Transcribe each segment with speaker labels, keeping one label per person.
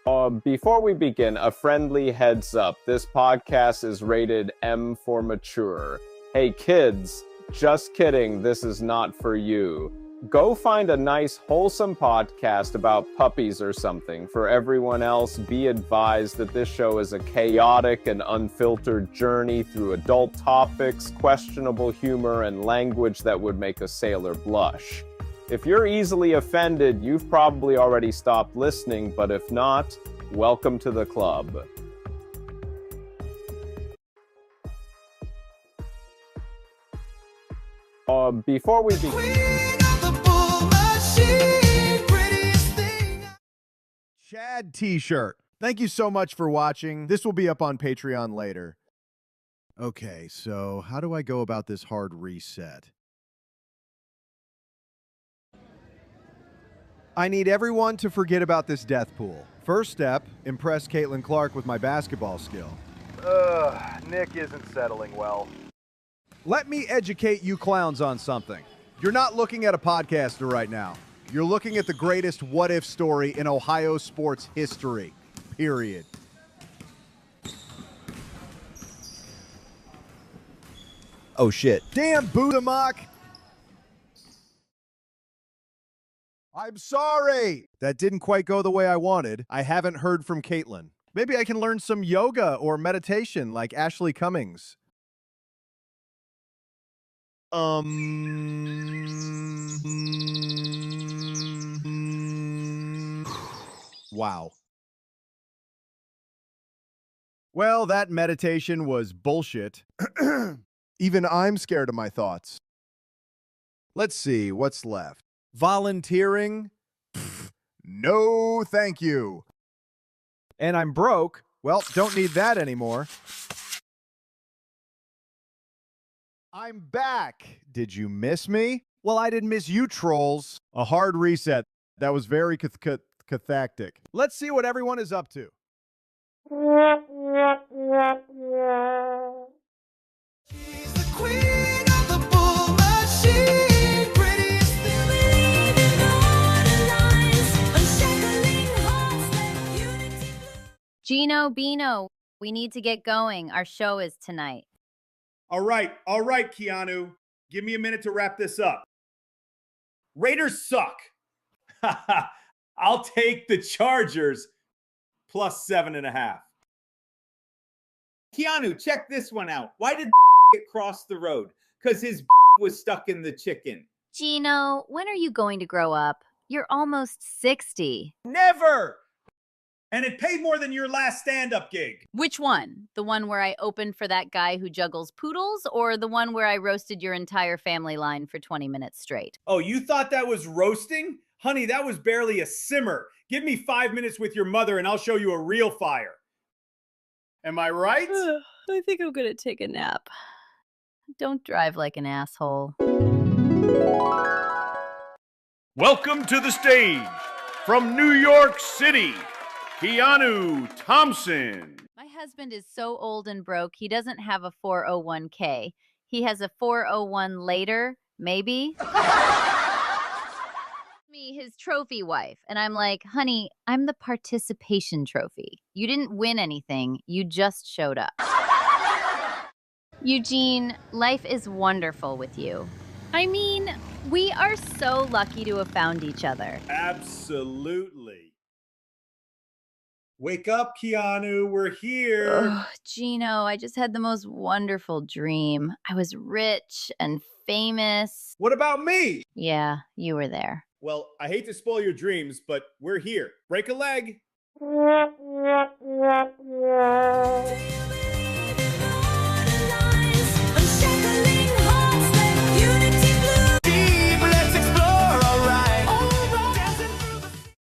Speaker 1: Before we begin, a friendly heads up. This podcast is rated M for mature. Hey kids, just kidding, this is not for you. Go find a nice, wholesome podcast about puppies or something. For everyone else, be advised that this show is a chaotic and unfiltered journey through adult topics, questionable humor, and language that would make a sailor blush. If you're easily offended, you've probably already stopped listening, but if not, welcome to the club. Before we begin...
Speaker 2: Chad t-shirt. Thank you so much for watching. This will be up on Patreon later. Okay, so how do I go about this hard reset? I need everyone to forget about this death pool. First step, impress Caitlin Clark with my basketball skill. Nick isn't settling well. Let me educate you clowns on something. You're not looking at a podcaster right now. You're looking at the greatest what-if story in Ohio sports history. Period. Oh shit. Damn, Budamak! I'm sorry! That didn't quite go the way I wanted. I haven't heard from Caitlin. Maybe I can learn some yoga or meditation like Ashley Cummings. Wow. Well, that meditation was bullshit. Even I'm scared of my thoughts. Let's see, what's left? Volunteering? Pfft, no, thank you. And I'm broke. Well, don't need that anymore. I'm back. Did you miss me? Well, I didn't miss you, trolls. A hard reset. That was very cathartic. Let's see what everyone is up to. She's the queen of the bull machine, prettiest thing in all the lines, unshackling hearts like unity.
Speaker 3: Gino, Bino, we need to get going. Our show is tonight.
Speaker 4: All right, Keanu. Give me a minute to wrap this up. Raiders suck. I'll take the Chargers plus 7.5.
Speaker 5: Keanu, check this one out. Why did get cross the road? Because his was stuck in the chicken.
Speaker 3: Gino, when are you going to grow up? You're almost 60.
Speaker 4: Never! And it paid more than your last stand-up gig.
Speaker 3: Which one? The one where I opened for that guy who juggles poodles, or the one where I roasted your entire family line for 20 minutes straight?
Speaker 4: Oh, you thought that was roasting? Honey, that was barely a simmer. Give me 5 minutes with your mother and I'll show you a real fire. Am I right?
Speaker 3: I think I'm gonna take a nap. Don't drive like an asshole.
Speaker 4: Welcome to the stage, from New York City, Keanu Thompson.
Speaker 3: My husband is so old and broke, he doesn't have a 401k. He has a 401 later, maybe. Me, his trophy wife. And I'm like, honey, I'm the participation trophy. You didn't win anything. You just showed up. Eugene, life is wonderful with you. I mean, we are so lucky to have found each other.
Speaker 4: Absolutely. Wake up, Keanu. We're here.
Speaker 3: Oh, Gino, I just had the most wonderful dream. I was rich and famous.
Speaker 4: What about me?
Speaker 3: Yeah, you were there.
Speaker 4: Well, I hate to spoil your dreams, but we're here. Break a leg.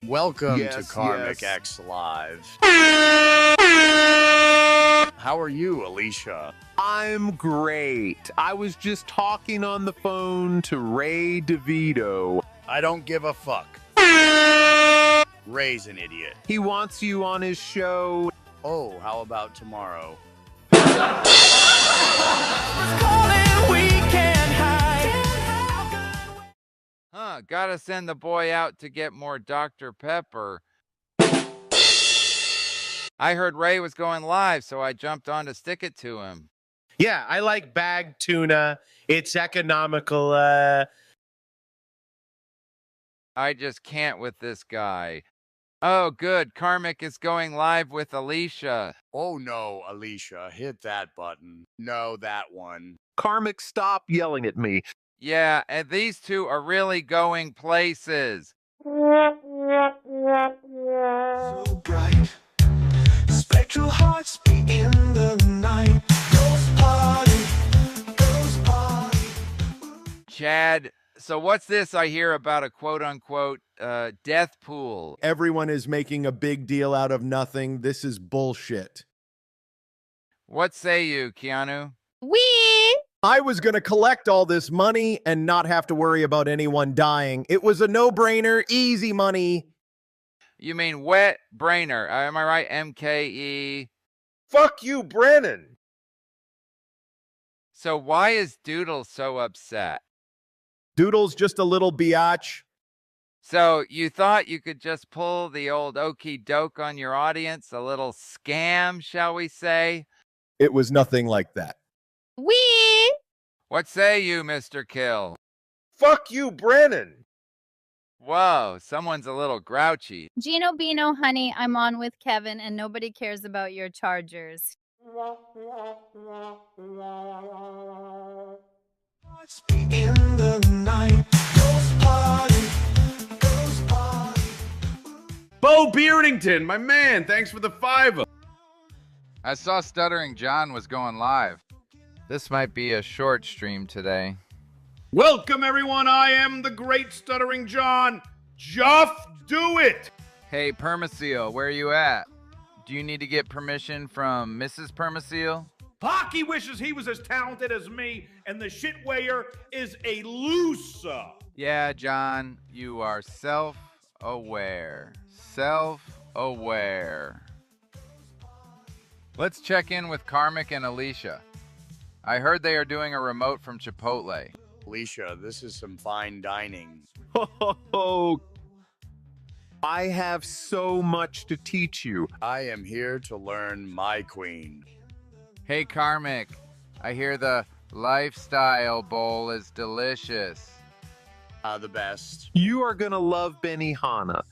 Speaker 6: Welcome to KarmicX Live. How are you, Alicia?
Speaker 1: I'm great. I was just talking on the phone to Ray DeVito.
Speaker 6: I don't give a fuck. Ray's an idiot.
Speaker 1: He wants you on his show.
Speaker 6: Oh, how about tomorrow?
Speaker 7: Gotta send the boy out to get more Dr. Pepper. I heard Ray was going live, so I jumped on to stick it to him.
Speaker 8: Yeah, I like bagged tuna. It's economical.
Speaker 7: I just can't with this guy. Oh, good. Karmic is going live with Alicia.
Speaker 6: Oh no, Alicia, hit that button. No, that one.
Speaker 9: Karmic, stop yelling at me.
Speaker 7: Yeah, and these two are really going places.
Speaker 10: So bright, spectral hearts be in the night. Ghost party.
Speaker 7: Chad, so what's this I hear about a quote-unquote death pool?
Speaker 2: Everyone is making a big deal out of nothing. This is bullshit.
Speaker 7: What say you, Keanu?
Speaker 2: I was going to collect all this money and not have to worry about anyone dying. It was a no-brainer, easy money.
Speaker 7: You mean wet brainer? Am I right? MKE.
Speaker 9: Fuck you, Brennan.
Speaker 7: So why is Doodle so upset?
Speaker 2: Doodle's just a little biatch.
Speaker 7: So you thought you could just pull the old okey doke on your audience? A little scam, shall we say?
Speaker 2: It was nothing like that.
Speaker 7: What say you, Mr. Kill?
Speaker 9: Fuck you, Brennan.
Speaker 7: Whoa, someone's a little grouchy.
Speaker 3: Gino Bino, honey, I'm on with Kevin and nobody cares about your Chargers.
Speaker 10: Hearts be in the night. Ghost party.
Speaker 11: Bo Beardington, my man, thanks for the $5.
Speaker 7: I saw Stuttering John was going live. This might be a short stream today.
Speaker 11: Welcome, everyone. I am the great Stuttering John. Juff, do it.
Speaker 7: Hey, Permaseal, where you at? Do you need to get permission from Mrs. Permaseal?
Speaker 11: Hockey wishes he was as talented as me, and the shitweigher is a loser.
Speaker 7: Yeah, John, you are self-aware. Self-aware. Let's check in with Karmic and Alicia. I heard they are doing a remote from Chipotle.
Speaker 6: Alicia, this is some fine dining.
Speaker 9: Oh, I have so much to teach you.
Speaker 6: I am here to learn my queen.
Speaker 7: Hey, Karmic, I hear the Lifestyle Bowl is delicious.
Speaker 6: The best.
Speaker 9: You are gonna love Benihana.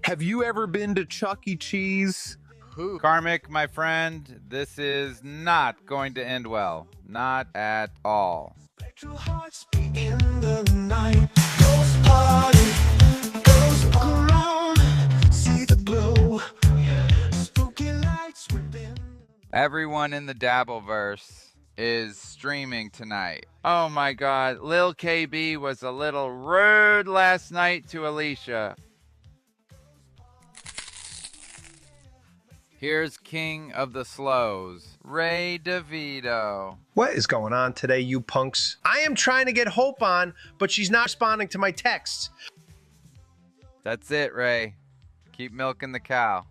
Speaker 9: Have you ever been to Chuck E. Cheese?
Speaker 7: Who? Karmic, my friend, this is not going to end well. Not at all.
Speaker 10: Spectral hearts be in the night. Ghost party. Ghost around. See the glow. Spooky lights within.
Speaker 7: Everyone in the Dabbleverse is streaming tonight. Oh my god, Lil KB was a little rude last night to Alicia. Here's King of the Slows, Ray DeVito.
Speaker 8: What is going on today, you punks? I am trying to get Hope on, but she's not responding to my texts.
Speaker 7: That's it, Ray. Keep milking the cow.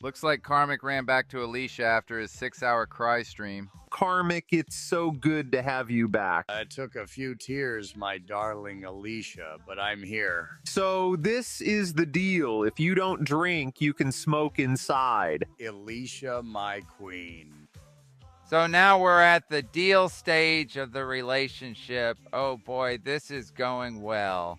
Speaker 7: Looks like Karmic ran back to Alicia after his 6-hour cry stream.
Speaker 9: Karmic, it's so good to have you back.
Speaker 6: It took a few tears, my darling Alicia, but I'm here.
Speaker 9: So this is the deal. If you don't drink, you can smoke inside.
Speaker 6: Alicia, my queen.
Speaker 7: So now we're at the deal stage of the relationship. Oh boy, this is going well.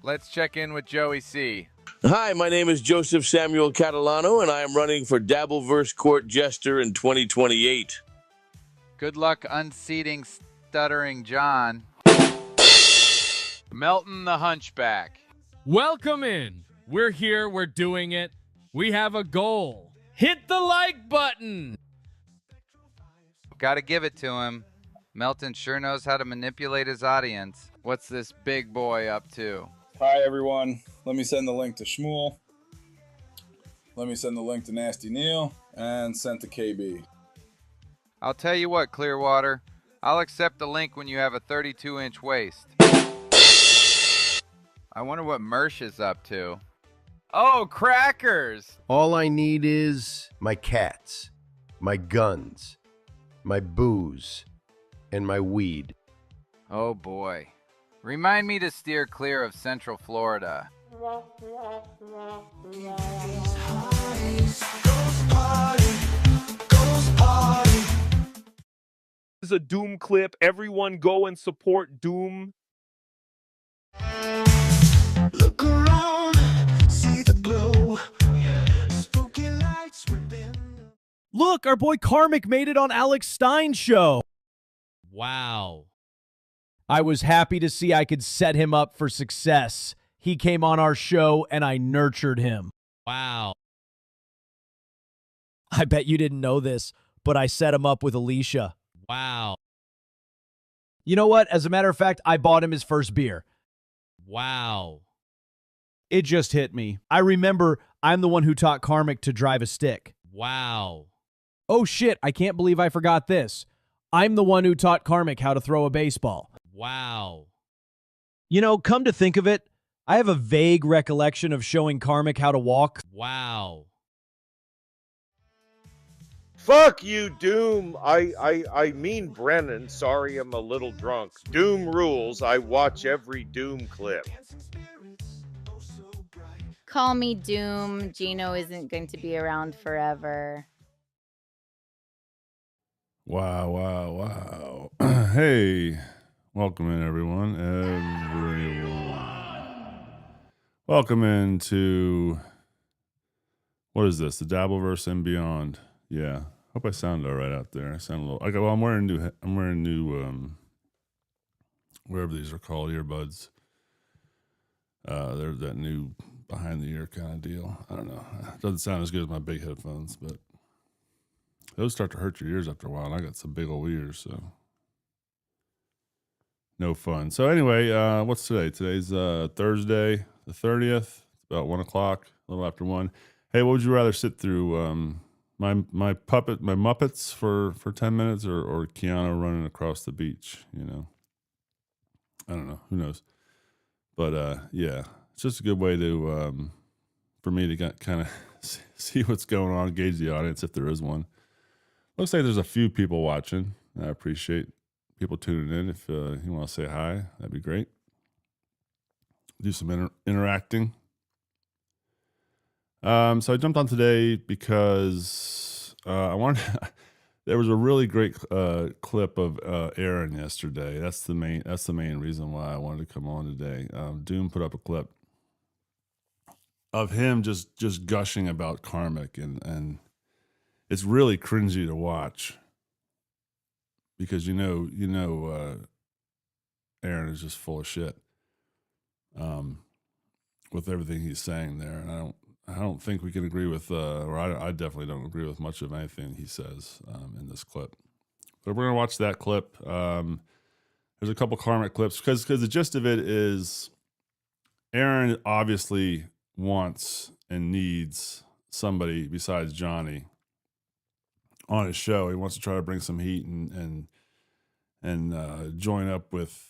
Speaker 7: Let's check in with Joey C.
Speaker 12: Hi, my name is Joseph Samuel Catalano, and I am running for Dabbleverse Court Jester in 2028.
Speaker 7: Good luck unseating Stuttering John. Melton the Hunchback.
Speaker 13: Welcome in. We're here. We're doing it. We have a goal. Hit the like button.
Speaker 7: Gotta give it to him. Melton sure knows how to manipulate his audience. What's this big boy up to?
Speaker 14: Hi, everyone. Let me send the link to Shmuel. Let me send the link to Nasty Neil and send to KB.
Speaker 7: I'll tell you what, Clearwater. I'll accept the link when you have a 32-inch waist. I wonder what Mersh is up to. Oh, crackers!
Speaker 15: All I need is my cats, my guns, my booze, and my weed.
Speaker 7: Oh boy. Remind me to steer clear of Central Florida.
Speaker 16: This is a Doom clip. Everyone go and support Doom.
Speaker 10: Look around, see the glow. Spooky lights within.
Speaker 17: Look, our boy Karmic made it on Alex Stein's show.
Speaker 13: Wow.
Speaker 17: I was happy to see I could set him up for success. He came on our show and I nurtured him.
Speaker 13: Wow.
Speaker 17: I bet you didn't know this, but I set him up with Alicia.
Speaker 13: Wow.
Speaker 17: You know what? As a matter of fact, I bought him his first beer.
Speaker 13: Wow.
Speaker 17: It just hit me. I remember I'm the one who taught Karmic to drive a stick.
Speaker 13: Wow.
Speaker 17: Oh shit, I can't believe I forgot this. I'm the one who taught Karmic how to throw a baseball.
Speaker 13: Wow.
Speaker 17: You know, come to think of it, I have a vague recollection of showing Karmic how to walk.
Speaker 13: Wow.
Speaker 18: Fuck you, Doom. I mean Brennan. Sorry, I'm a little drunk. Doom rules. I watch every Doom clip.
Speaker 3: Call me Doom. Gino isn't going to be around forever.
Speaker 19: Wow, wow, wow. Hey, welcome in, everyone. Welcome into, what is this? The Dabbleverse and beyond. Yeah. Hope I sound all right out there. I sound a little, well, I'm wearing new, whatever these are called, earbuds. They're that new behind the ear kind of deal. I don't know. It doesn't sound as good as my big headphones, but those start to hurt your ears after a while. And I got some big old ears, so no fun. So anyway, what's today? Today's Thursday, the 30th. It's about 1 o'clock, a little after 1. Hey, what would you rather sit through? My Muppets for 10 minutes or Keanu running across the beach, you know? I don't know. Who knows? But yeah, it's just a good way to for me to kind of see what's going on, gauge the audience if there is one. Looks like there's a few people watching. I appreciate people tuning in. If you want to say hi, that'd be great. Do some interacting. So I jumped on today because I wanted. There was a really great clip of Aaron yesterday. That's the main reason why I wanted to come on today. Doom put up a clip of him just gushing about Karmic, and it's really cringy to watch because you know Aaron is just full of shit with everything he's saying there, and I don't think we can agree with, or I definitely don't agree with much of anything he says in this clip. But we're gonna watch that clip. There's a couple Karmic clips because the gist of it is Aaron obviously wants and needs somebody besides Johnny on his show. He wants to try to bring some heat and join up with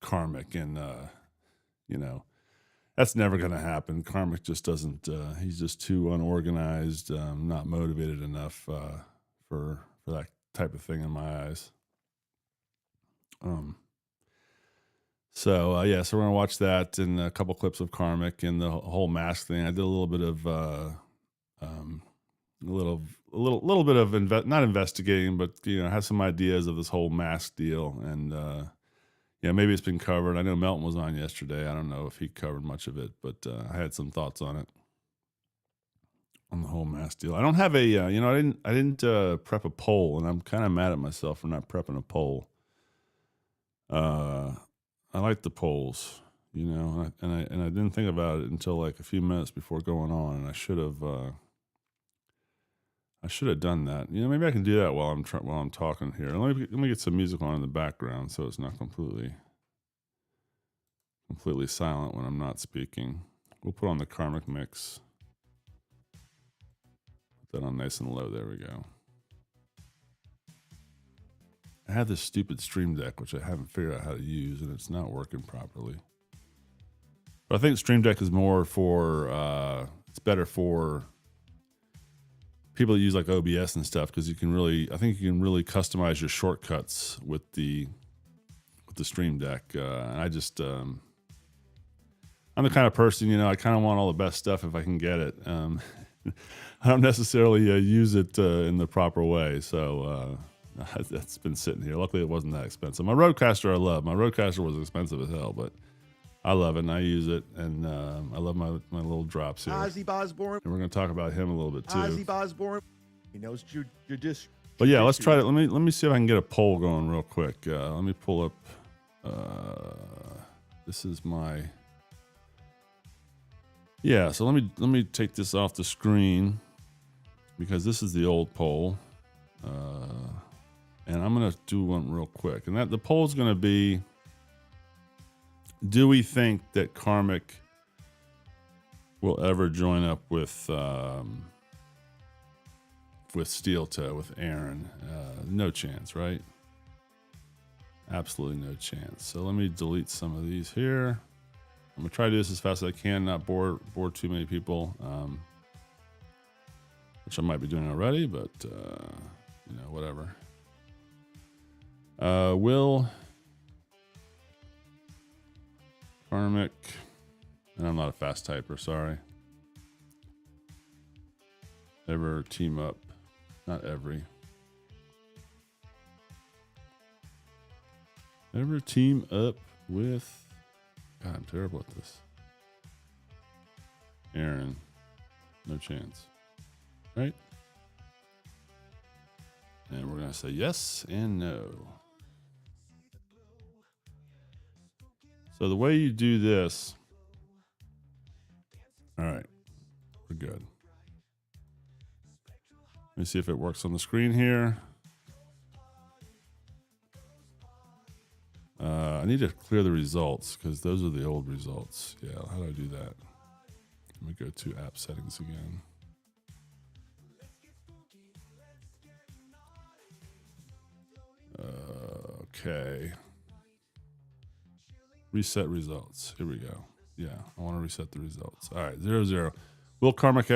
Speaker 19: Karmic, and you know, that's never going to happen. Karmic just doesn't. He's just too unorganized, not motivated enough for that type of thing in my eyes. So yeah, so we're gonna watch that and a couple clips of Karmic and the whole mask thing. I did a little bit of little bit of not investigating, but I have some ideas of this whole mask deal, and yeah, maybe it's been covered. I know Melton was on yesterday. I don't know if he covered much of it, but I had some thoughts on it, on the whole mask deal. I don't have a I didn't prep a poll, and I'm kind of mad at myself for not prepping a poll. I like the polls, and I didn't think about it until like a few minutes before going on, and I should have done that. Maybe I can do that while I'm talking here. Let me get some music on in the background so it's not completely silent when I'm not speaking. We'll put on the Karmic mix. Put that on nice and low. There we go. I have this stupid Stream Deck, which I haven't figured out how to use, and it's not working properly. But I think Stream Deck is more for, it's better for people that use like OBS and stuff, because I think you can really customize your shortcuts with the with the Stream Deck. And I just, I'm the kind of person, you know, I kind of want all the best stuff if I can get it. I don't necessarily use it in the proper way. So that's been sitting here. Luckily, it wasn't that expensive. My Rodecaster I love. My Rodecaster was expensive as hell, but I love it and I use it. And I love my little drops here.
Speaker 2: Ozzy Osbourne.
Speaker 19: And we're going to talk about him a little bit too.
Speaker 2: Ozzy Osbourne. He knows judicial.
Speaker 19: But yeah, let's try it. Let me see if I can get a poll going real quick. Let me pull up. This is my. Yeah, so let me take this off the screen because this is the old poll, and I'm gonna do one real quick. And the poll is gonna be: do we think that Karmic will ever join up with Steel Toe, with Aaron? No chance, right? Absolutely no chance. So let me delete some of these here. I'm gonna try to do this as fast as I can, not bore too many people, which I might be doing already, but you know, whatever. Will Karmic, and I'm not a fast typer, sorry. Ever team up? Not every. Ever team up with? God, I'm terrible at this. Aaron, no chance. Right? And we're going to say yes and no. So the way you do this. All right. We're good. Let me see if it works on the screen here. I need to clear the results because those are the old results. Yeah, how do I do that? Let me go to app settings again. Okay. Reset results. Here we go. Yeah, I want to reset the results. All right, 0-0. Will Karmic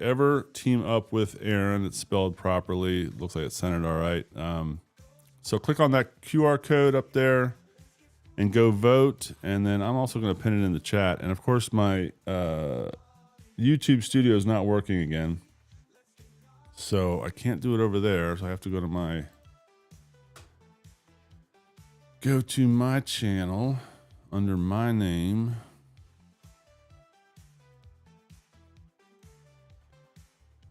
Speaker 19: ever team up with Aaron? It's spelled properly. Looks like it's centered all right. So click on that QR code up there and go vote. And then I'm also going to pin it in the chat. And of course, my YouTube studio is not working again. So I can't do it over there. So I have to go to my channel under my name.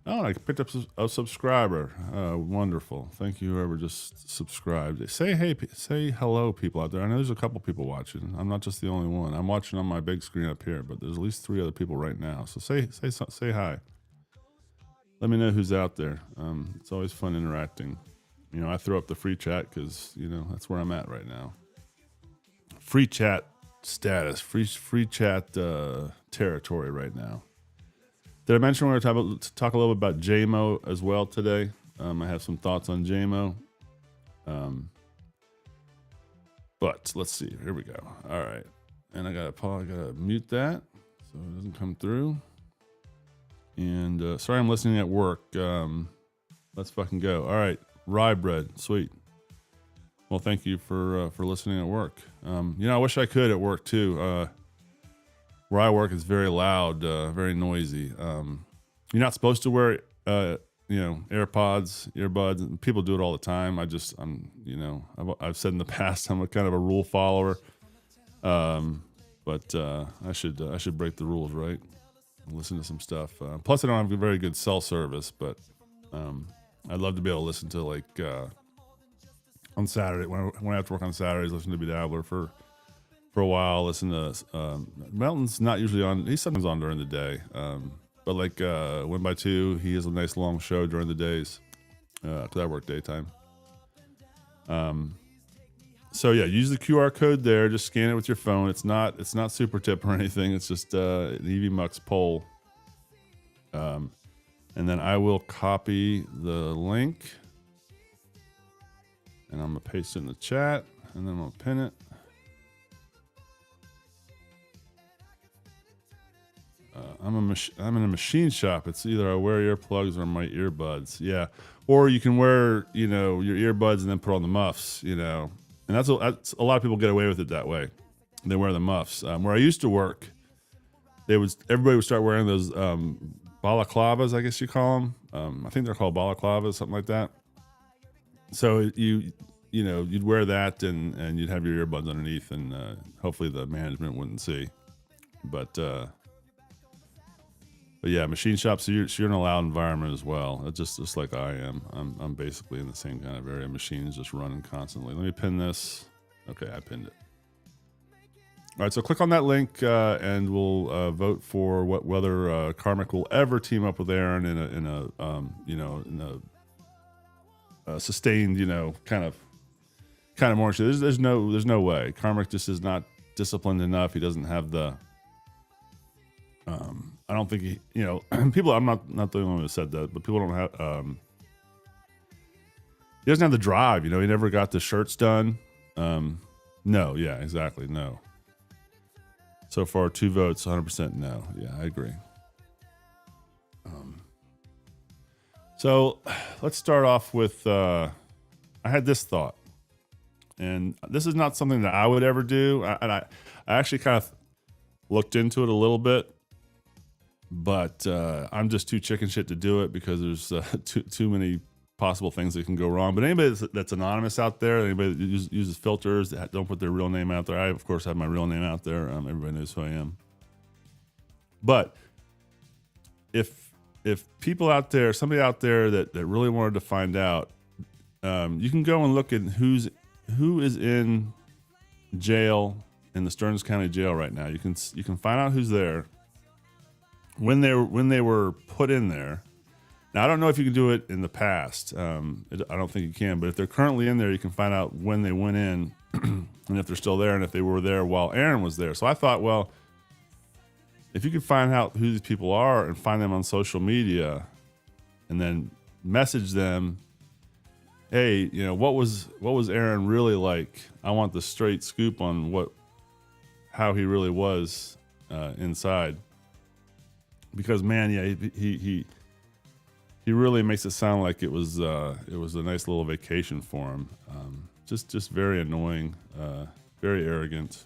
Speaker 19: Oh, I picked up a subscriber. Wonderful. Thank you, whoever just subscribed. Say hey, say hello, people out there. I know there's a couple people watching. I'm not just the only one. I'm watching on my big screen up here, but there's at least 3 other people right now. So say hi. Let me know who's out there. It's always fun interacting. You know, I throw up the free chat because, you know, that's where I'm at right now. Free chat status, free chat territory right now. Did I mention we're going to talk a little bit about JMO as well today? I have some thoughts on JMO. But let's see. Here we go. All right. And I got to mute that so it doesn't come through. And sorry, I'm listening at work. Let's fucking go. All right. Rye bread. Sweet. Well, thank you for listening at work. You know, I wish I could at work too. Where I work is very loud, very noisy. You're not supposed to wear, you know, AirPods, earbuds. People do it all the time. You know, I've said in the past, I'm a kind of a rule follower. But I should break the rules, right? And listen to some stuff. Plus, I don't have a very good cell service, but I'd love to be able to listen to like on Saturday when I have to work on Saturdays. Listen to Dabbler for a while. Listen to Melton's not usually on. He's sometimes on during the day, but like 1 by 2, he has a nice long show during the days because I work daytime. So yeah, use the QR code there. Just scan it with your phone. It's not super tip or anything. It's just an EV Mux poll. And then I will copy the link and I'm gonna paste it in the chat and then I'm gonna pin it. I'm in a machine shop. It's either I wear earplugs or my earbuds. Yeah. Or you can wear, you know, your earbuds and then put on the muffs, you know. And that's a lot of people get away with it that way. They wear the muffs. Where I used to work, everybody would start wearing those balaclavas, I guess you call them. I think they're called balaclavas, something like that. So you'd wear that and you'd have your earbuds underneath, and hopefully the management wouldn't see. But yeah, machine shops. So you're in a loud environment as well. It's just like I am. I'm basically in the same kind of area. Machines just running constantly. Let me pin this. Okay, I pinned it. All right, so click on that link and we'll vote for whether Karmic will ever team up with Aaron in a sustained, kind of more. There's no way. Karmic just is not disciplined enough. He doesn't have the. I don't think he, people. I'm not the only one who said that, but people don't have. He doesn't have the drive. He never got the shirts done. No, yeah, exactly, no. So far, 2 votes, 100% no. Yeah, I agree. So let's start off with. I had this thought, and this is not something that I would ever do. I actually kind of looked into it a little bit, but I'm just too chicken shit to do it because there's too many possible things that can go wrong. But anybody that's anonymous out there, anybody that uses filters that don't put their real name out there, I of course have my real name out there. Everybody knows who I am. But if people out there, somebody out there that really wanted to find out, you can go and look at who is in jail in the Stearns County Jail right now. You can find out who's there, when they were put in there. Now, I don't know if you can do it in the past. I don't think you can, but if they're currently in there, you can find out when they went in and if they're still there and if they were there while Aaron was there. So I thought, well, if you could find out who these people are and find them on social media and then message them, hey, what was Aaron really like? I want the straight scoop on how he really was inside. Because man, yeah, he really makes it sound like it was a nice little vacation for him. Just very annoying, very arrogant.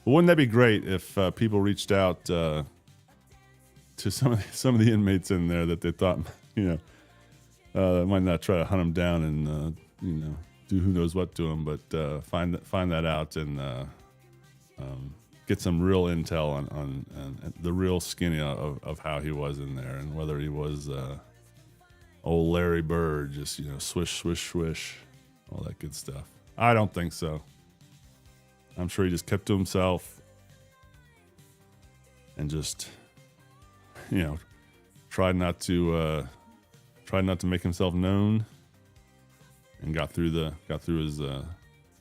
Speaker 19: But wouldn't that be great if people reached out to some of the inmates in there that they thought, might not try to hunt them down and do who knows what to them, but find that out and get some real intel on the real skinny of how he was in there and whether he was old Larry Bird, just swish, swish, swish, all that good stuff. I don't think so. I'm sure he just kept to himself and just tried not to make himself known and got through his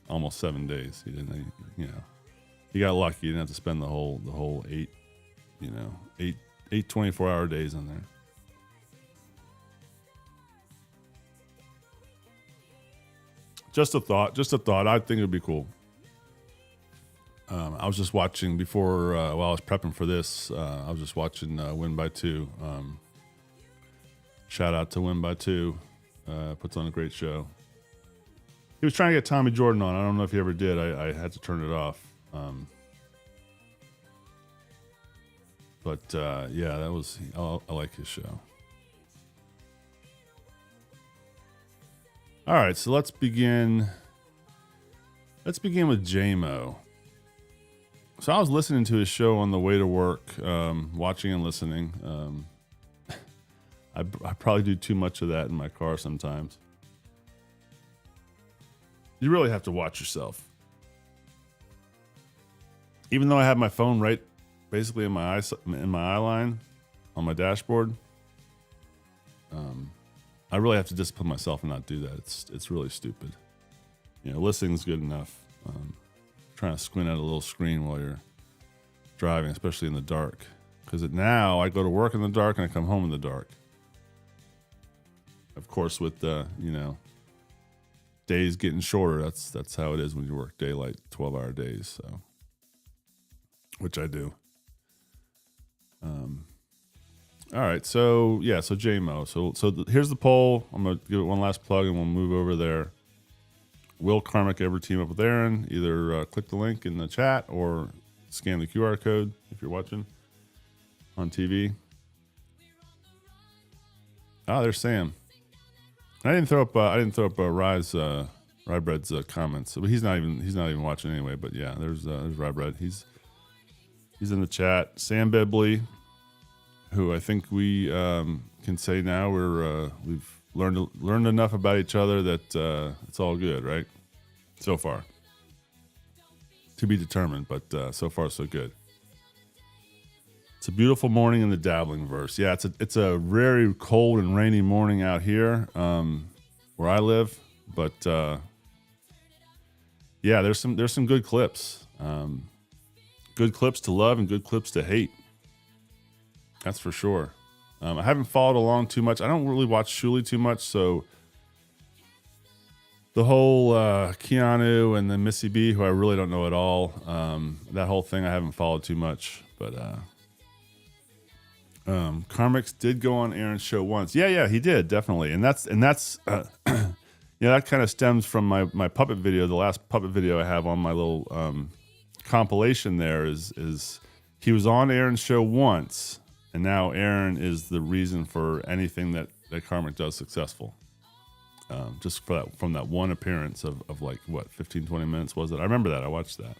Speaker 19: almost 7 days. He didn't, he got lucky. He didn't have to spend the whole eight 24-hour days in there. Just a thought. I think it would be cool. I was just watching before, while I was prepping for this, I was just watching Win by Two. Shout out to Win by Two. Puts on a great show. He was trying to get Tommy Jordan on. I don't know if he ever did. I had to turn it off. But yeah, that was, I like his show. All right, so let's begin with J-Mo. So I was listening to his show on the way to work, watching and listening. I probably do too much of that in my car sometimes. You really have to watch yourself. Even though I have my phone right basically in my eye line on my dashboard, I really have to discipline myself and not do that. It's really stupid. Listening's good enough. Trying to squint at a little screen while you're driving, especially in the dark. Because now I go to work in the dark and I come home in the dark. Of course, with the days getting shorter, that's how it is when you work daylight, 12-hour days. So, which I do. All right, so yeah, so JMO. So here's the poll. I'm gonna give it one last plug, and we'll move over there. will Karmic ever team up with Aaron? Either click the link in the chat or scan the QR code if you're watching on TV. Oh, there's Sam. I didn't throw up Rybread's comments, but he's not even watching anyway. But yeah, there's Rybread. He's in the chat. Sam Bibley, who I think we can say now we've learned enough about each other that it's all good, right? So far, to be determined, but so far so good. It's a beautiful morning in the Dabbleverse. Yeah, it's a very cold and rainy morning out here where I live, but yeah, there's some good clips. Good clips to love and good clips to hate. That's for sure. I haven't followed along too much. I don't really watch Shuli too much, so the whole Keanu and then Missy B, who I really don't know at all, that whole thing I haven't followed too much, but KarmicX did go on Aaron's show once. Yeah, he did, definitely. And that's yeah, that kind of stems from my puppet video. The last puppet video I have on my little compilation there is he was on Aaron's show once, and now Aaron is the reason for anything that KarmicX does successful. Just from that one appearance of like, what, 15, 20 minutes was it? I remember that. I watched that.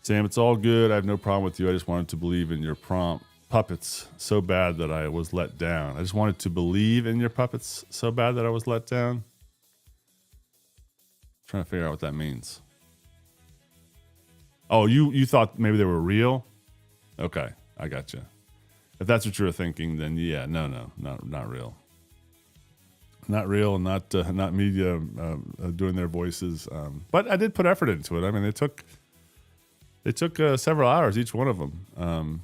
Speaker 19: Sam, it's all good. I have no problem with you. I just wanted to believe in your puppets so bad that I was let down. I just wanted to believe in your puppets so bad that I was let down. I'm trying to figure out what that means. Oh, you thought maybe they were real? Okay, I got you. If that's what you were thinking, then yeah, no, not real. Not real, not media doing their voices. But I did put effort into it. I mean, they took several hours, each one of them. And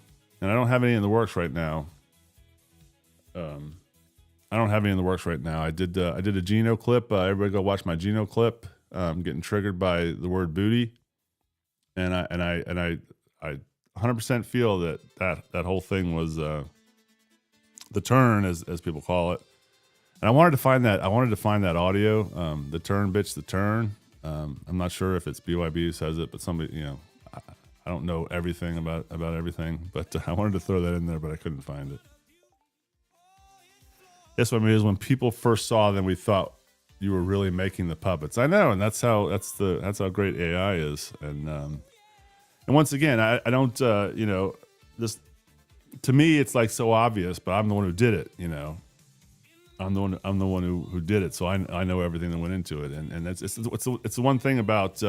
Speaker 19: I don't have any in the works right now. I did a Geno clip. Everybody go watch my Geno clip. I'm getting triggered by the word booty. And I 100% feel that whole thing was the turn, as people call it. And I wanted to find that audio, the turn, bitch, the turn. I'm not sure if it's BYB who says it, but somebody, I don't know everything about everything, but I wanted to throw that in there, but I couldn't find it. Yes, what I mean is when people first saw them, we thought you were really making the puppets. I know, and that's how great AI is. And once again, I don't, this, to me, it's like so obvious, but I'm the one who did it, I'm the one who did it, so I know everything that went into it, and it's the one thing about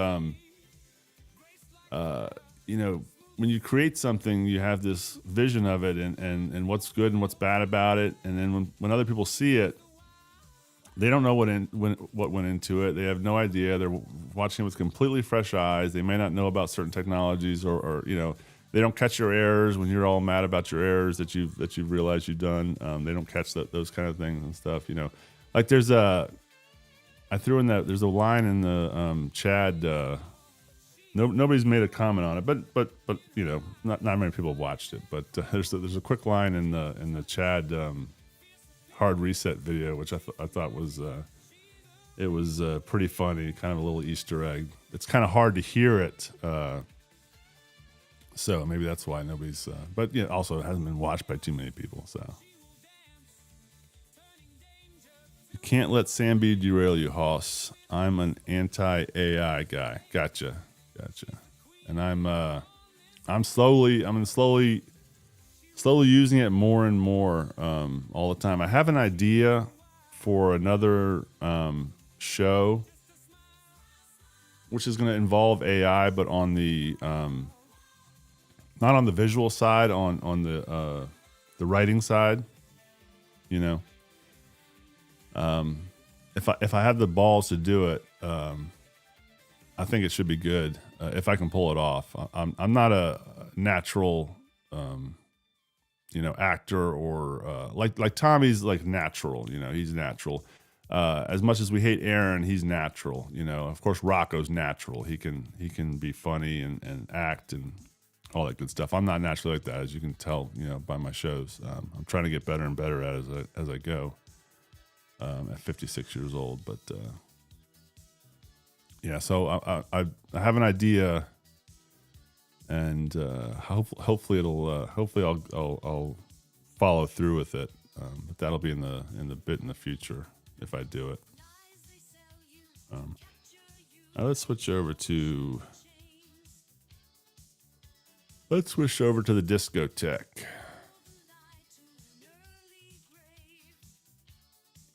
Speaker 19: when you create something, you have this vision of it and what's good and what's bad about it, and then when other people see it, they don't know what went into it. They have no idea. They're watching it with completely fresh eyes. They may not know about certain technologies, or they don't catch your errors when you're all mad about your errors that you've realized you've done. They don't catch those kind of things and stuff. Like there's a line in the Chad. Nobody's made a comment on it, but not many people have watched it. But there's a quick line in the Chad hard reset video, which I thought was pretty funny, kind of a little Easter egg. It's kind of hard to hear it. So maybe that's why nobody's, but also it hasn't been watched by too many people. So you can't let Sam B derail you, Hoss. I'm an anti-AI guy. Gotcha. And I'm slowly using it more and more all the time. I have an idea for another show, which is going to involve AI, but on the not on the visual side, on the writing side. If I have the balls to do it, I think it should be good if I can pull it off. I'm not a natural, actor or like Tommy's like natural. He's natural. As much as we hate Aaron, he's natural. Of course Rocco's natural. He can be funny and act and all that good stuff. I'm not naturally like that, as you can tell, by my shows. I'm trying to get better and better at it as I go. At 56 years old, but yeah, so I have an idea, and hopefully I'll follow through with it. But that'll be in the future if I do it. Now let's switch over to the discotheque.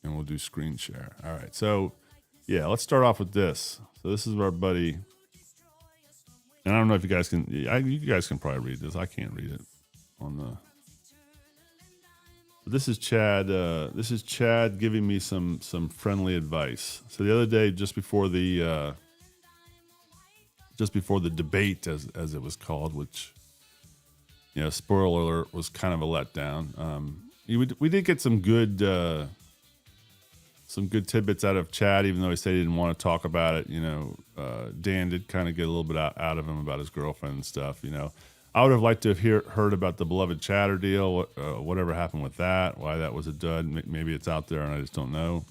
Speaker 19: And we'll do screen share. All right. So, yeah, let's start off with this. So this is our buddy. And I don't know if you guys can. You guys can probably read this. I can't read it on the. But this is Chad. This is Chad giving me some friendly advice. So the other day, just before the debate, as it was called, which, you know, spoiler alert, was kind of a letdown. We did get some good tidbits out of Chad, even though he said he didn't want to talk about it. You know, Dan did kind of get a little bit out of him about his girlfriend and stuff. You know, I would have liked to have heard about the beloved Chatter deal, whatever happened with that, why that was a dud. Maybe it's out there and I just don't know.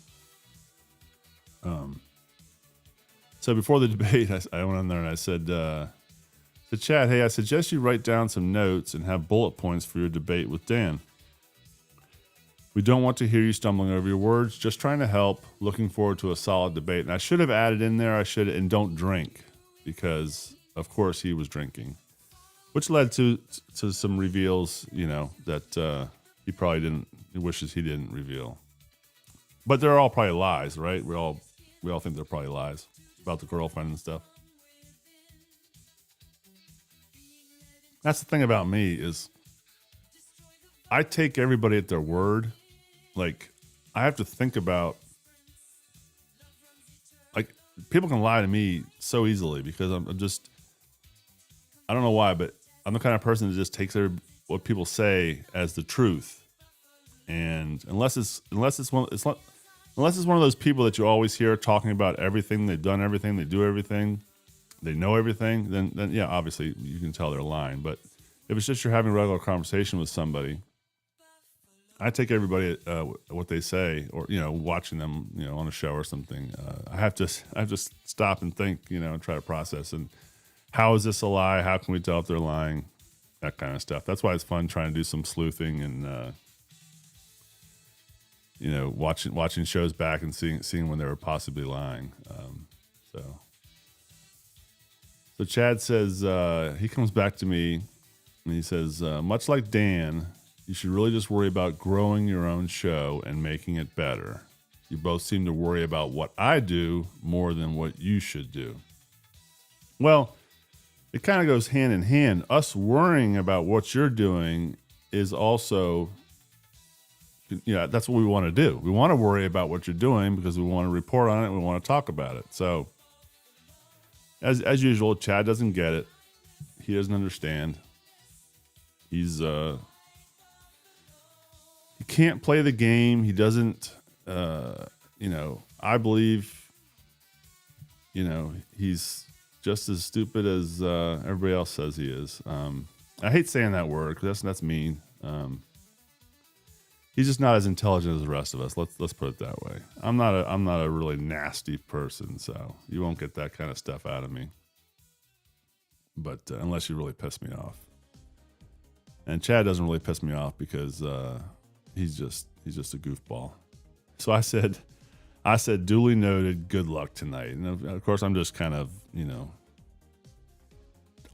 Speaker 19: So before the debate, I went on there and I said to Chad, hey, I suggest you write down some notes and have bullet points for your debate with Dan. We don't want to hear you stumbling over your words, just trying to help. Looking forward to a solid debate. And I should have added in there, and don't drink, because of course he was drinking, which led to some reveals, you know, that he probably wishes he didn't reveal. But they're all probably lies, right? We all think they're probably lies about the girlfriend and stuff. That's the thing about me is I take everybody at their word. Like, I have to think about, like, people can lie to me so easily because I'm just, I don't know why, but I'm the kind of person that just takes what people say as the truth. And unless it's one of those people that you always hear talking about everything, they've done everything, they do everything, they know everything, then yeah, obviously you can tell they're lying. But if it's just you're having a regular conversation with somebody, I take everybody what they say, or, you know, watching them, you know, on a show or something. I have to stop and think, you know, and try to process. And how is this a lie? How can we tell if they're lying? That kind of stuff. That's why it's fun trying to do some sleuthing and, you know, watching shows back and seeing when they were possibly lying. So Chad says, he comes back to me and he says, much like Dan, you should really just worry about growing your own show and making it better. You both seem to worry about what I do more than what you should do. Well, it kind of goes hand in hand. Us worrying about what you're doing is also, you know, that's what we want to do. We want to worry about what you're doing because we want to report on it. We want to talk about it. So as usual, Chad doesn't get it. He doesn't understand. He's, he can't play the game. He doesn't, you know, I believe, you know, he's just as stupid as everybody else says he is. I hate saying that word because that's mean. He's just not as intelligent as the rest of us. Let's put it that way. I'm not a really nasty person, so you won't get that kind of stuff out of me. But unless you really piss me off, and Chad doesn't really piss me off because he's just a goofball. So I said, duly noted. Good luck tonight. And of course, I'm just kind of, you know,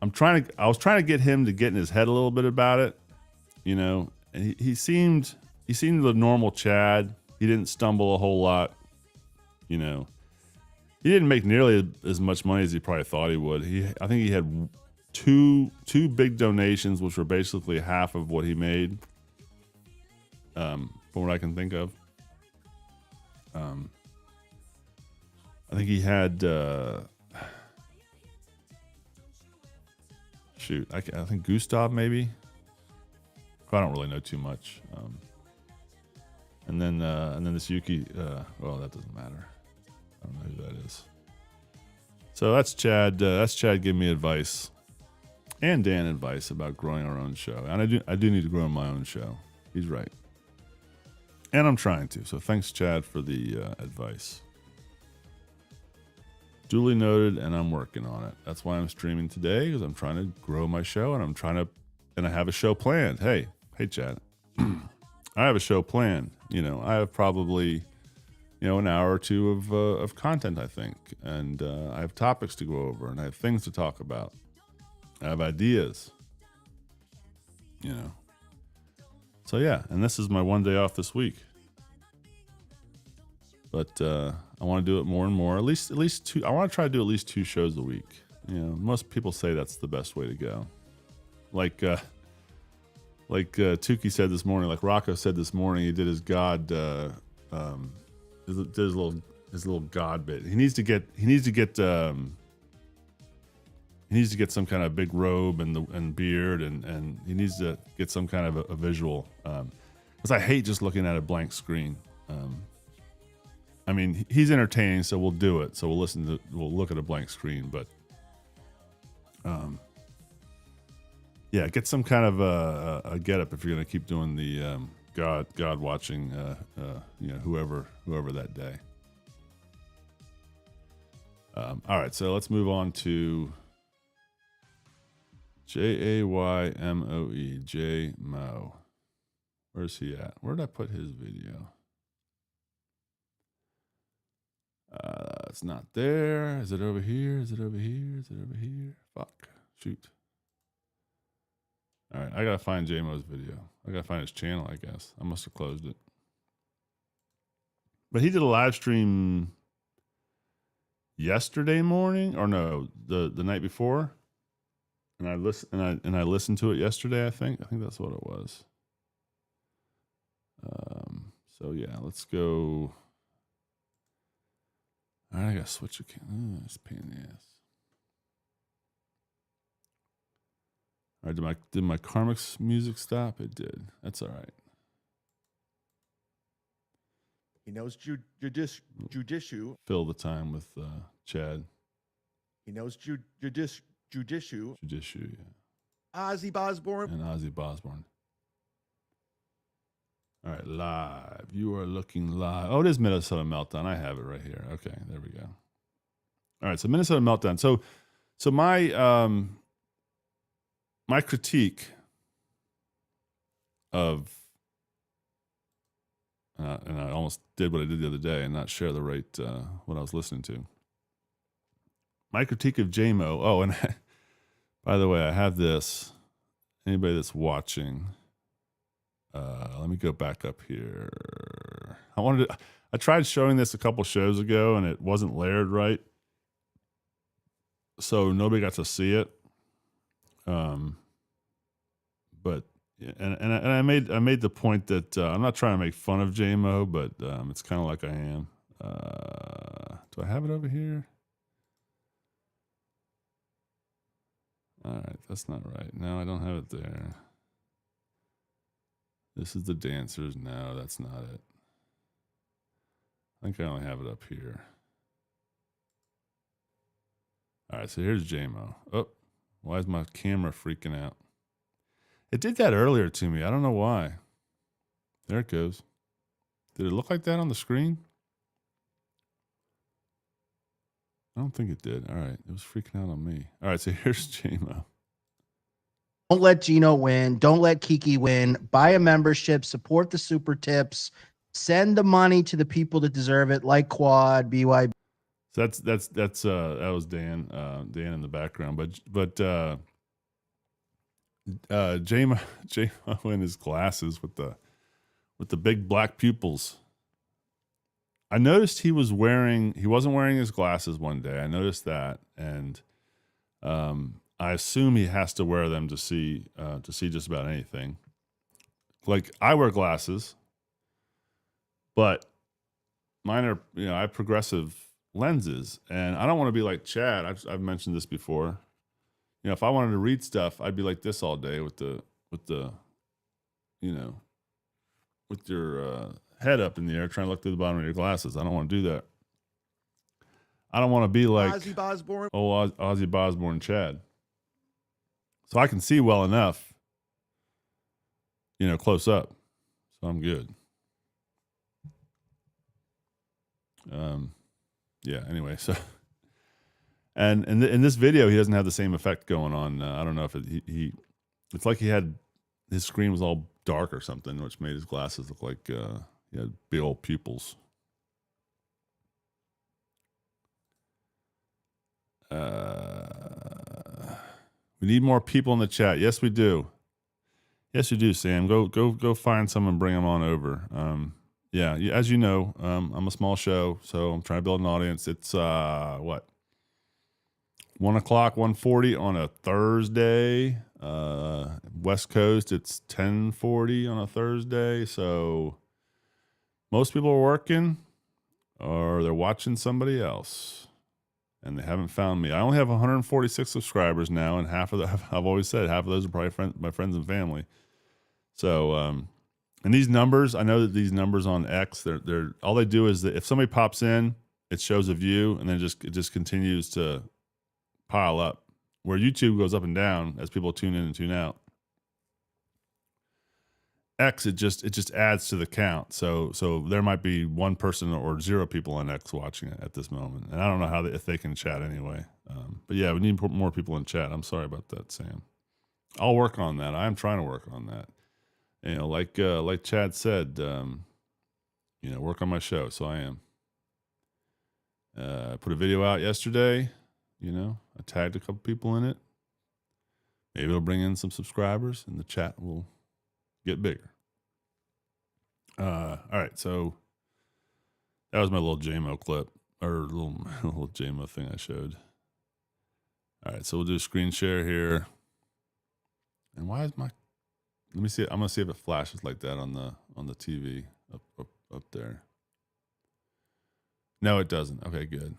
Speaker 19: I was trying to get him to get in his head a little bit about it, you know. And he seemed the normal Chad. He didn't stumble a whole lot, you know. He didn't make nearly as much money as he probably thought he would. I think he had two big donations, which were basically half of what he made, from what I can think of. I think he had I think Gustav maybe. I don't really know too much. And then this Yuki. Well, that doesn't matter. I don't know who that is. So that's Chad. That's Chad giving me advice, and Dan advice about growing our own show. And I do need to grow my own show. He's right, and I'm trying to. So thanks, Chad, for the advice. Duly noted, and I'm working on it. That's why I'm streaming today, because I'm trying to grow my show, and I have a show planned. Hey, Chad. I have a show planned. I have probably, an hour or two of content, I think. And I have topics to go over, and I have things to talk about. I have ideas. So yeah, and this is my one day off this week. But I want to do it more and more. At least two. I want to try to do at least 2 shows a week. Most people say that's the best way to go. Like Tukey said this morning. Like Rocco said this morning, he did his God, his little God bit. He needs to get some kind of big robe and beard, and he needs to get some kind of a visual. Because I hate just looking at a blank screen. I mean, he's entertaining, so we'll do it. So we'll look at a blank screen, but yeah, get some kind of a get up if you're going to keep doing the God watching, whoever that day. All right, so let's move on to Jaymoe, Jmo. Where's he at? Where did I put his video? It's not there. Is it over here? Is it over here? Is it over here? Fuck. Shoot. All right, I gotta find Jmo's video. I gotta find his channel, I guess. I must have closed it. But he did a live stream yesterday morning, or no, the night before. And I listened to it yesterday, I think. I think that's what it was. So yeah, let's go. All right, I gotta switch again. It's a pain in the ass. All right, did my KarmicX music stop? It did. That's all right.
Speaker 2: He knows judicial.
Speaker 19: Fill the time with Chad.
Speaker 2: He knows judicial.
Speaker 19: Judicial, yeah.
Speaker 2: Ozzy Osbourne.
Speaker 19: And Ozzy Osbourne. All right, live. You are looking live. Oh, it is Minnesota Meltdown. I have it right here. Okay, there we go. All right, so Minnesota Meltdown. So my critique of, and I almost did what I did the other day and not share the right what I was listening to. My critique of Jmo. Oh, and by the way, I have this. Anybody that's watching. Let me go back up here. I tried showing this a couple shows ago and it wasn't layered right. So nobody got to see it. But I made the point that I'm not trying to make fun of Jmo, but it's kind of like I am. Do I have it over here? All right, that's not right. No, I don't have it there. This is the dancers. No, that's not it. I think I only have it up here. All right, so here's Jmo. Oh, why is my camera freaking out? It did that earlier to me. I don't know why. There it goes. Did it look like that on the screen? I don't think it did. All right, it was freaking out on me. All right, so here's Jmo.
Speaker 20: Don't let Gino win. Don't let Kiki win. Buy a membership. Support the super tips. Send the money to the people that deserve it, like Quad, BYB.
Speaker 19: So that was Dan in the background, but Jmo in his glasses with the big black pupils. I noticed he wasn't wearing his glasses one day. I noticed that, and I assume he has to wear them to see just about anything. Like, I wear glasses, but mine are, I have progressive lenses, and I don't want to be like Chad. I've mentioned this before. If I wanted to read stuff, I'd be like this all day with your head up in the air trying to look through the bottom of your glasses. I don't want to do that. I don't want to be like
Speaker 2: Ozzy Osbourne.
Speaker 19: Ozzy Osbourne Chad. So I can see well enough, close up. So I'm good. Yeah, anyway, so And in this video, he doesn't have the same effect going on. I don't know if it's like his screen was all dark or something, which made his glasses look like he had big old pupils. We need more people in the chat. Yes, we do. Yes, you do, Sam. Go find some and bring them on over. Yeah, as you know, I'm a small show, so I'm trying to build an audience. It's what, 1 o'clock, 1:40 on a Thursday. West Coast, it's 10:40 on a Thursday. So most people are working, or they're watching somebody else, and they haven't found me. I only have 146 subscribers now, and half of that, I've always said, half of those are probably my friends and family. So, and these numbers, I know that these numbers on X, they're all they do is that if somebody pops in, it shows a view, and then it just continues to pile up. Where YouTube goes up and down as people tune in and tune out. X, it just adds to the count. So there might be one person or 0 people on X watching it at this moment, and I don't know if they can chat anyway. But yeah, we need more people in chat. I'm sorry about that, Sam. I'll work on that. I am trying to work on that. You know, like Chad said, you know, work on my show. So I am. Put a video out yesterday. You know, I tagged a couple people in it. Maybe it'll bring in some subscribers, and the chat will get bigger. All right, so that was my little JMO clip, or little JMO thing I showed. All right, so we'll do a screen share here. And why is let me see. I'm gonna see if it flashes like that on the TV up there. No, it doesn't. Okay, good.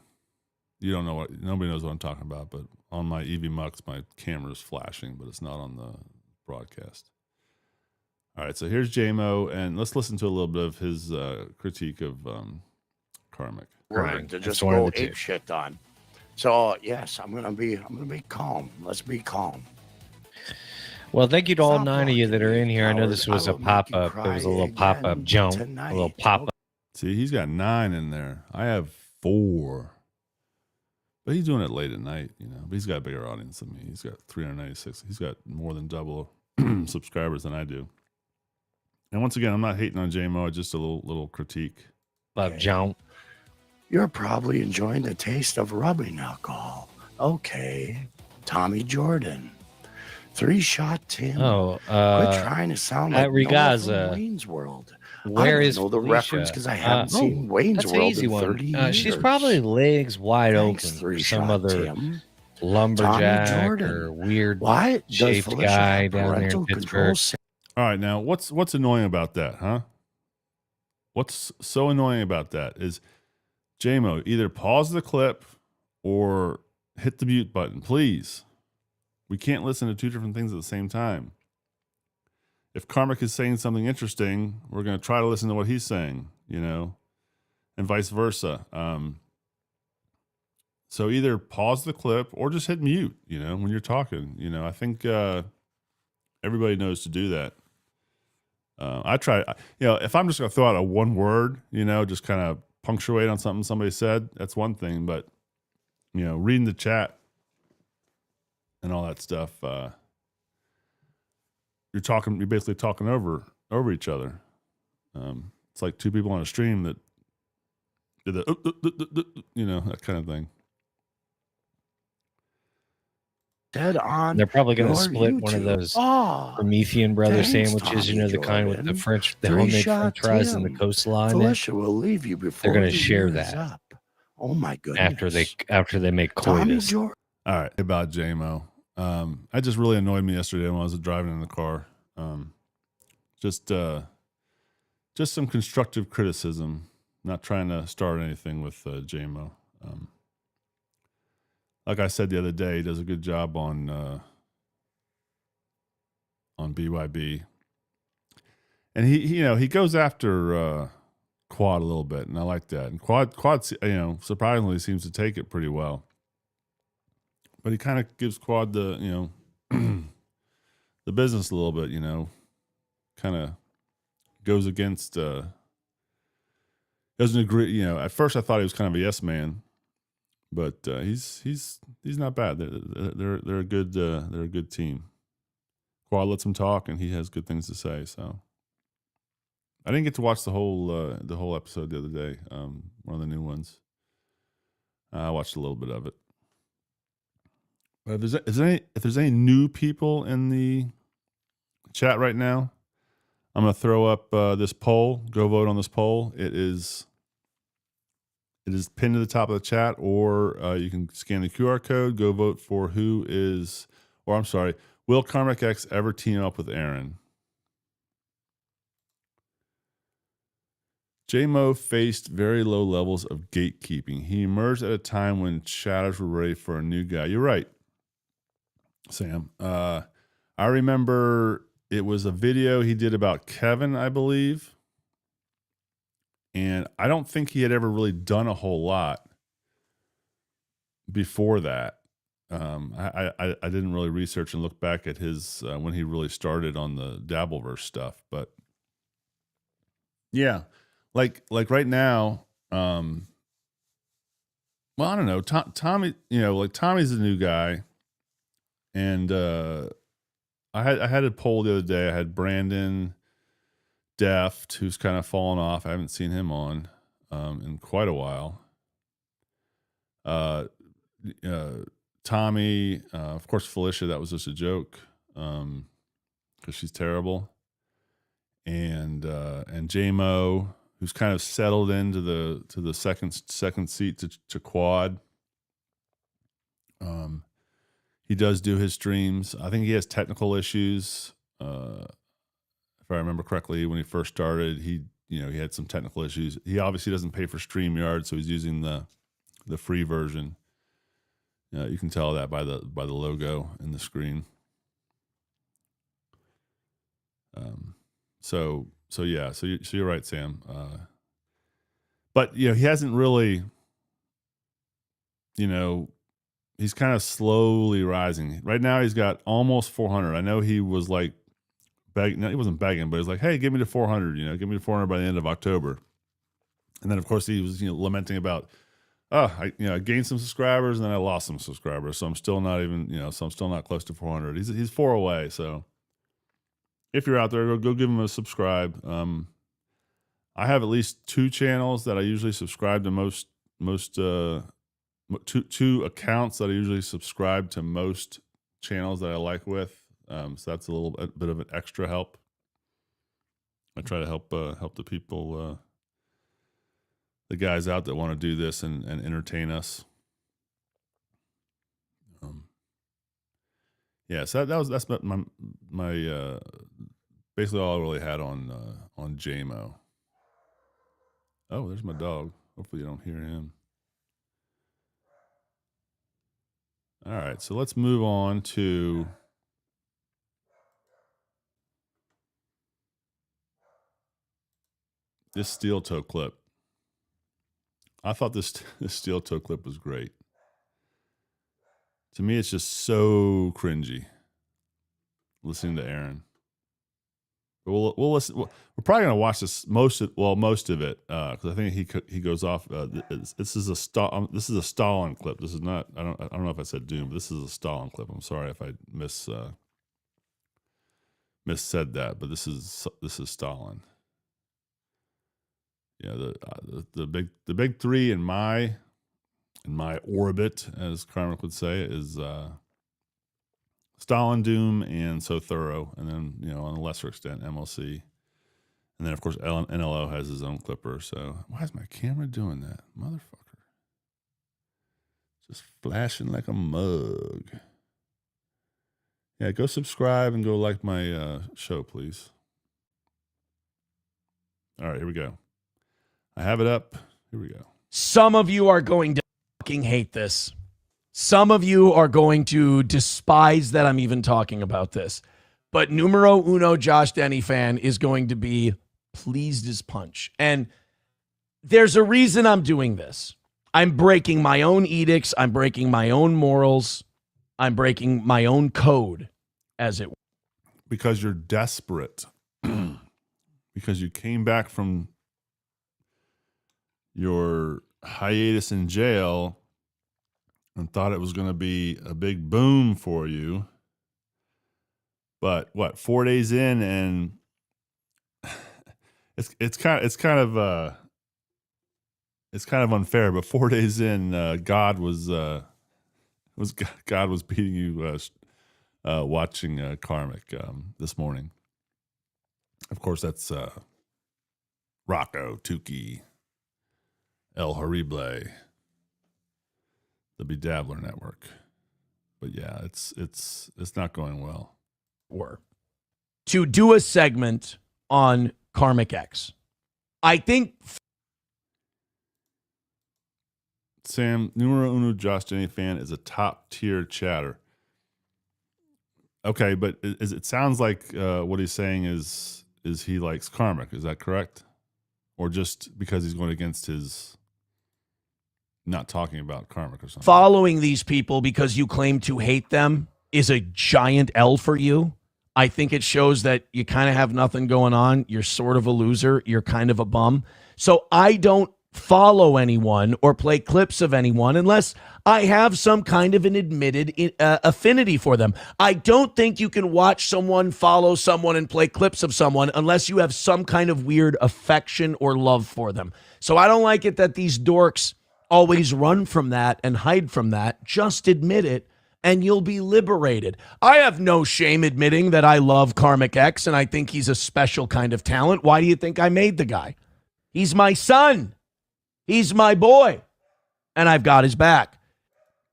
Speaker 19: You don't know nobody knows what I'm talking about, but on my EV Mux, my camera is flashing, but it's not on the broadcast. All right, so here's JMO, and let's listen to a little bit of his critique of Karmic.
Speaker 6: Right, to just go ape shit on. So yes, I'm gonna be calm. Let's be calm.
Speaker 21: Well, thank you to all 9 of you that are in here. I know this was a pop-up. There was a little pop-up jump, a little pop-up.
Speaker 19: See, he's got 9 in there. I have 4. But he's doing it late at night, you know. But he's got a bigger audience than me. He's got 396. He's got more than double subscribers than I do. And once again, I'm not hating on JMO. Just a little critique.
Speaker 21: Love jump.
Speaker 6: You're probably enjoying the taste of rubbing alcohol. Okay, Tommy Jordan. 3-shot Tim.
Speaker 21: Oh,
Speaker 6: quit trying to sound like
Speaker 21: Regaza.
Speaker 6: Noah from Wayne's World.
Speaker 21: Where is
Speaker 6: I don't know the
Speaker 21: Felicia?
Speaker 6: reference because I haven't seen Wayne's
Speaker 21: that's an
Speaker 6: World
Speaker 21: easy
Speaker 6: in
Speaker 21: one.
Speaker 6: 30 years.
Speaker 21: She's probably legs wide
Speaker 6: Thanks,
Speaker 21: open for
Speaker 6: 3-shot
Speaker 21: some other
Speaker 6: Tim.
Speaker 21: lumberjack
Speaker 6: Tommy Jordan.
Speaker 21: or weird
Speaker 6: Why does
Speaker 21: shaped
Speaker 6: Felicia
Speaker 21: guy
Speaker 6: have
Speaker 21: down there in
Speaker 6: parental control
Speaker 21: Pittsburgh.
Speaker 19: All right, now what's annoying about that, huh? What's so annoying about that is, JMO, either pause the clip or hit the mute button, please. We can't listen to 2 different things at the same time. If Karmic is saying something interesting, we're going to try to listen to what he's saying, you know, and vice versa. So either pause the clip or just hit mute, you know, when you're talking. You know, I think everybody knows to do that. I try, you know, if I'm just going to throw out a one word, you know, just kind of punctuate on something somebody said, that's one thing. But, you know, reading the chat and all that stuff, you're basically talking over each other. It's like 2 people on a stream that did the, you know, that kind of thing.
Speaker 6: Dead on.
Speaker 21: They're probably going to
Speaker 6: your
Speaker 21: split
Speaker 6: YouTube.
Speaker 21: one of those
Speaker 6: Oh,
Speaker 21: Promethean Brothers
Speaker 6: thanks,
Speaker 21: sandwiches, you
Speaker 6: Tommy
Speaker 21: know, the kind with the
Speaker 6: Jordan.
Speaker 21: French, the homemade
Speaker 6: 3-shot
Speaker 21: French fries and the
Speaker 6: Tim.
Speaker 21: coastline.
Speaker 6: Felicia will leave you before
Speaker 21: They're going to
Speaker 6: the
Speaker 21: share
Speaker 6: year is
Speaker 21: that
Speaker 6: up. Oh my goodness.
Speaker 21: after they make
Speaker 6: Tommy
Speaker 21: coitus.
Speaker 6: Jordan.
Speaker 19: All right, about JMO. I just really annoyed me yesterday when I was driving in the car. Just some constructive criticism. Not trying to start anything with JMO. Like I said the other day, he does a good job on BYB, and he goes after Quad a little bit, and I like that. And Quad, you know, surprisingly seems to take it pretty well. But he kind of gives Quad the, you know, the business a little bit, you know, kind of goes against, doesn't agree. You know, at first I thought he was kind of a yes man, but he's not bad. They're a good team. Quad lets him talk, and he has good things to say. So I didn't get to watch the whole episode the other day. One of the new ones. I watched a little bit of it. But if there's any new people in the chat right now, I'm gonna throw up this poll. Go vote on this poll. It is pinned to the top of the chat, or you can scan the QR code. Go vote for will KarmicX ever team up with Aaron? J-Mo faced very low levels of gatekeeping. He emerged at a time when shadows were ready for a new guy. You're right, Sam. I remember it was a video he did about Kevin, I believe. And I don't think he had ever really done a whole lot before that. I didn't really research and look back at his when he really started on the Dabbleverse stuff. But yeah. Like right now, well, I don't know. Tommy, Tommy's a new guy, and I had a poll the other day. I had Brandon Deft, who's kind of fallen off. I haven't seen him on in quite a while. Tommy, of course, Felicia. That was just a joke because she's terrible, and J-Mo, who's kind of settled into the second seat to Quad. He does do his streams. I think he has technical issues. If I remember correctly, when he first started, he had some technical issues. He obviously doesn't pay for StreamYard, so he's using the free version. You can tell that by the logo in the screen. So you're right, Sam. But he hasn't really, he's kind of slowly rising. Right now he's got almost 400. I know he was like begging. No, he wasn't begging, but he's like, "Hey, give me to 400. Give me to 400 by the end of October." And then of course he was lamenting about, I gained some subscribers and then I lost some subscribers, so I'm still not even so I'm still not close to 400. He's 4 away, so. If you're out there, go give him a subscribe. I have at least 2 channels that I usually subscribe to two accounts that I usually subscribe to most channels that I like with. So that's a little bit of an extra help. I try to help the people, the guys out that want to do this and entertain us. So that's my basically all I really had on J-Mo. Oh, there's my dog. Hopefully you don't hear him. All right, so let's move on to this steel toe clip. I thought this steel toe clip was great. To me, it's just so cringy listening to Aaron. But we'll listen. We're probably gonna watch this most of it because I think he goes off. This is a Stalin clip. This is not. I don't know if I said Doom, but this is a Stalin clip. I'm sorry if I missaid that, but this is Stalin. Yeah, the big three in my orbit, as Karmic would say, is Stalin, Doom, and So Thorough, and then on a lesser extent MLC, and then of course NLO has his own clipper. So why is my camera doing that, motherfucker? Just flashing like a mug. Yeah, go subscribe and go like my show, please. All right, here we go. I have it up. Here we go.
Speaker 5: Some of you are going to fucking hate this. Some of you are going to despise that I'm even talking about this. But numero uno Josh Denny fan is going to be pleased as punch. And there's a reason I'm doing this. I'm breaking my own edicts. I'm breaking my own morals. I'm breaking my own code, as it were.
Speaker 19: Because you're desperate. Because you came back from your hiatus in jail and thought it was going to be a big boom for you. But what, 4 days in, and it's kind of unfair. But 4 days in, God was beating you watching Karmic this morning. Of course, that's Rocco, Tukey, El Horrible, the Bedabbler Network. But yeah, it's not going well.
Speaker 5: To do a segment on KarmicX. I think
Speaker 19: Sam, numero uno Josh Denny fan is a top tier chatter. Okay, but it sounds like what he's saying is he likes Karmic. Is that correct? Or just because he's going against his not talking about Karmic or something?
Speaker 5: Following these people because you claim to hate them is a giant L for you. I think it shows that you kind of have nothing going on. You're sort of a loser. You're kind of a bum. So I don't follow anyone or play clips of anyone unless I have some kind of an admitted affinity for them. I don't think you can watch someone, follow someone, and play clips of someone unless you have some kind of weird affection or love for them. So I don't like it that these dorks always run from that and hide from that. Just admit it, and you'll be liberated. I have no shame admitting that I love KarmicX, and I think he's a special kind of talent. Why do you think I made the guy? He's my son. He's my boy, and I've got his back.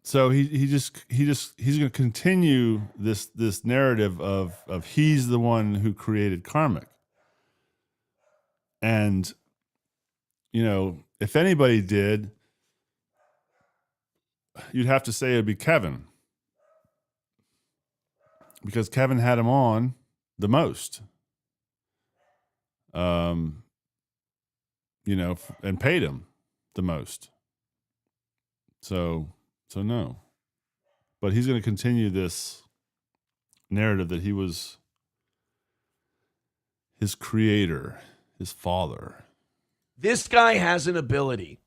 Speaker 19: So he's going to continue this narrative of he's the one who created Karmic. And, you know, if anybody did, you'd have to say it'd be Kevin. Because Kevin had him on the most. You know, and paid him the most. So no. But he's going to continue this narrative that he was his creator, his father.
Speaker 5: This guy has an ability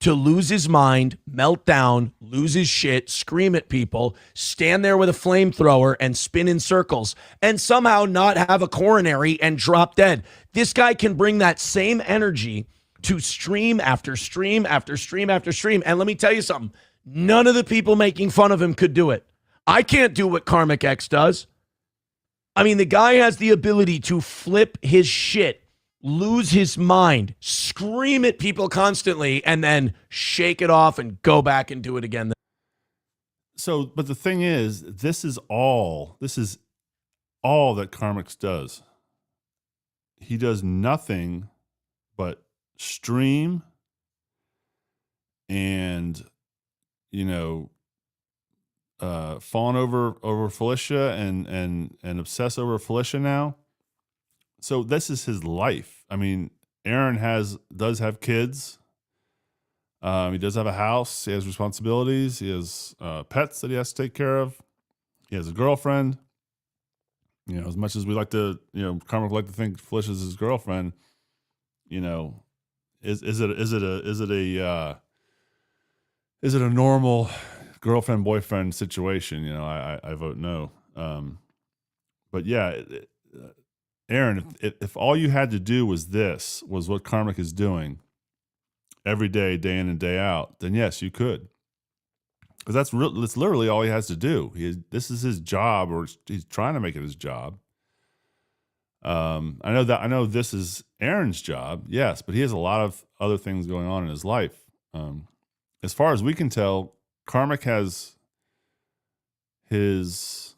Speaker 5: to lose his mind, melt down, lose his shit, scream at people, stand there with a flamethrower and spin in circles, and somehow not have a coronary and drop dead. This guy can bring that same energy to stream after stream after stream after stream. And let me tell you something. None of the people making fun of him could do it. I can't do what KarmicX does. I mean, the guy has the ability to flip his shit, lose his mind, scream at people constantly, and then shake it off and go back and do it again.
Speaker 19: So, but the thing is, this is all that KarmicX does. He does nothing but stream and, you know, fawn over Felicia and obsess over Felicia now. So this is his life. I mean, Aaron does have kids. He does have a house. He has responsibilities. He has pets that he has to take care of. He has a girlfriend. You know, as much as we like to, you know, Karmic like to think Felicia's his girlfriend. You know, is it a normal girlfriend boyfriend situation? You know, I vote no. But yeah. Aaron, if all you had to do was what Karmic is doing every day, day in and day out, then yes, you could. Because that's literally all he has to do. This is his job, or he's trying to make it his job. I know this is Aaron's job, yes, but he has a lot of other things going on in his life. As far as we can tell, Karmic has his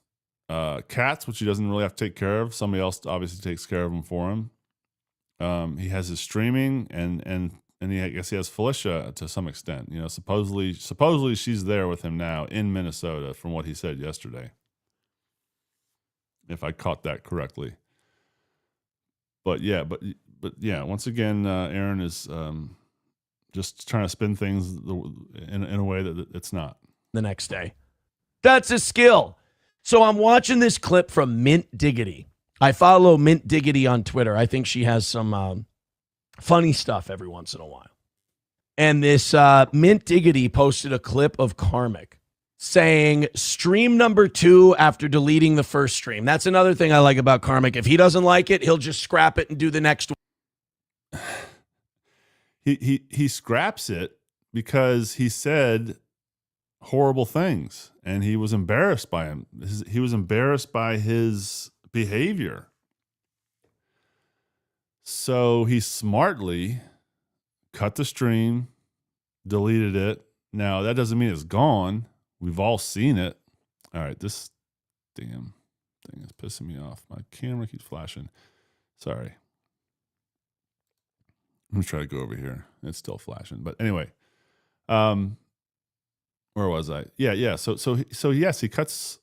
Speaker 19: cats, which he doesn't really have to take care of. Somebody else obviously takes care of them for him. He has his streaming, and I guess he has Felicia to some extent. You know, supposedly she's there with him now in Minnesota, from what he said yesterday, if I caught that correctly. But yeah, once again, Aaron is just trying to spin things in a way that it's not.
Speaker 5: The next day, that's a skill. So I'm watching this clip from Mint Diggity. I follow Mint Diggity on Twitter. I think she has some funny stuff every once in a while. And this Mint Diggity posted a clip of Karmic saying stream number 2 after deleting the first stream. That's another thing I like about Karmic. If he doesn't like it, he'll just scrap it and do the next one.
Speaker 19: He scraps it because he said horrible things and he was embarrassed by him. He was embarrassed by his behavior. So he smartly cut the stream, deleted it. Now, that doesn't mean it's gone. We've all seen it. All right, this damn thing is pissing me off. My camera keeps flashing. Sorry. I'm going to try to go over here. It's still flashing. But anyway, where was I? Yeah. So yes, he cuts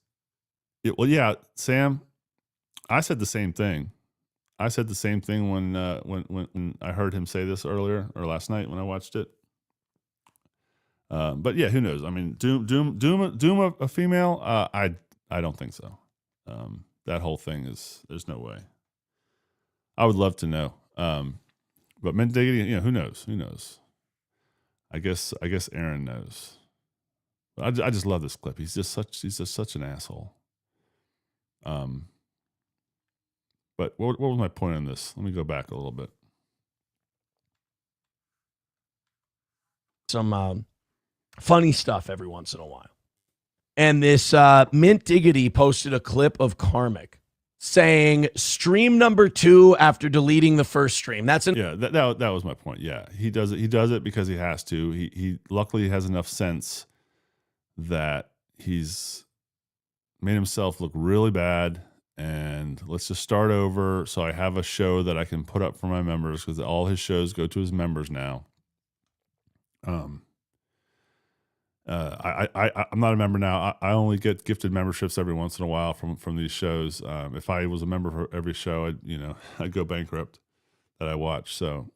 Speaker 19: it. Well, yeah, Sam, I said the same thing. I said the same thing when I heard him say this earlier or last night when I watched it. But yeah, who knows? I mean, Doom a female? I don't think so. That whole thing there's no way. I would love to know. But Mint Diggity, who knows? Who knows? I guess Aaron knows. But I just love this clip. He's just such an asshole. But what was my point on this? Let me go back a little bit.
Speaker 5: Some funny stuff every once in a while. And this Mint Diggity posted a clip of Karmic saying stream number 2 after deleting the first stream. That
Speaker 19: was my point. Yeah, he does it. He does it because he has to. He luckily has enough sense that he's made himself look really bad. And let's just start over. So I have a show that I can put up for my members because all his shows go to his members now. I'm not a member now. I only get gifted memberships every once in a while from these shows. If I was a member for every show, I'd go bankrupt that I watch. So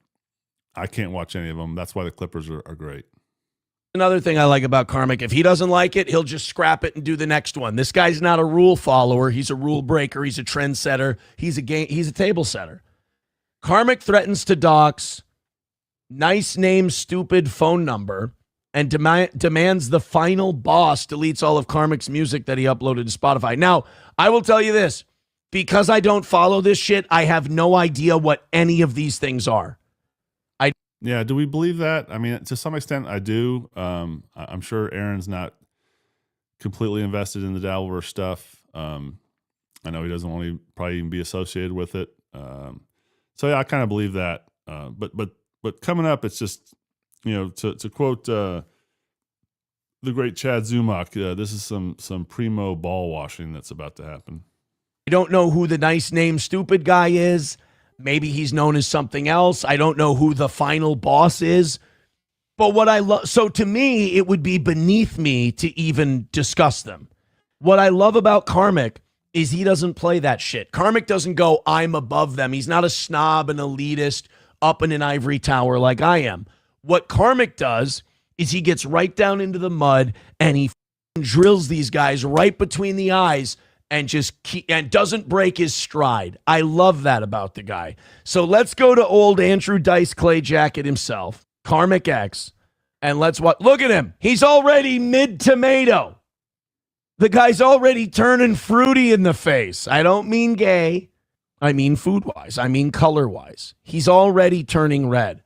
Speaker 19: I can't watch any of them. That's why the Clippers are great.
Speaker 5: Another thing I like about Karmic, if he doesn't like it, he'll just scrap it and do the next one. This guy's not a rule follower. He's a rule breaker. He's a trendsetter. He's a table setter. Karmic threatens to dox nice name, stupid phone number, and demands the final boss deletes all of Karmic's music that he uploaded to Spotify. Now, I will tell you this. Because I don't follow this shit, I have no idea what any of these things are.
Speaker 19: Yeah, do we believe that? I mean, to some extent, I do. I'm sure Aaron's not completely invested in the Dabbleverse stuff. I know he doesn't want to probably even be associated with it. So yeah, I kind of believe that. But coming up, it's just to quote the great Chad Zumach, this is some primo ball washing that's about to happen.
Speaker 5: I don't know who the nice name stupid guy is. Maybe he's known as something else. I don't know who the final boss is. But what I love, so to me, it would be beneath me to even discuss them. What I love about Karmic is he doesn't play that shit. Karmic doesn't go, I'm above them. He's not a snob, an elitist, up in an ivory tower like I am. What Karmic does is he gets right down into the mud and he drills these guys right between the eyes and and doesn't break his stride. I love that about the guy. So let's go to old Andrew Dice Clay Jacket himself, KarmicX, and let's watch. Look at him. He's already mid-tomato. The guy's already turning fruity in the face. I don't mean gay. I mean food-wise. I mean color-wise. He's already turning red.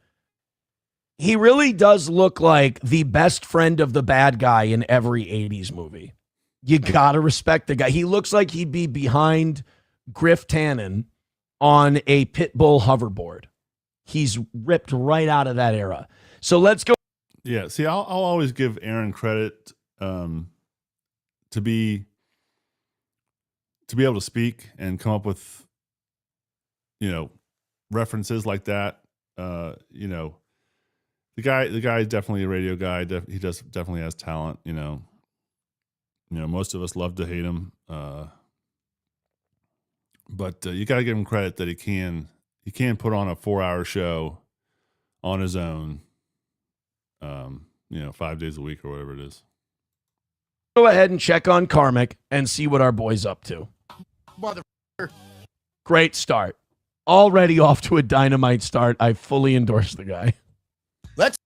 Speaker 5: He really does look like the best friend of the bad guy in every 80s movie. You got to respect the guy. He looks like he'd be behind Griff Tannen on a pit bull hoverboard. He's ripped right out of that era. So let's go.
Speaker 19: Yeah, see, I'll always give Aaron credit to be able to speak and come up with, references like that. The guy is definitely a radio guy. He definitely has talent, most of us love to hate him, but you got to give him credit that he can put on a 4-hour show on his own, 5 days a week or whatever it is.
Speaker 5: Go ahead and check on Karmic and see what our boy's up to.
Speaker 6: Motherfucker.
Speaker 5: Great start. Already off to a dynamite start. I fully endorse the guy.
Speaker 6: Let's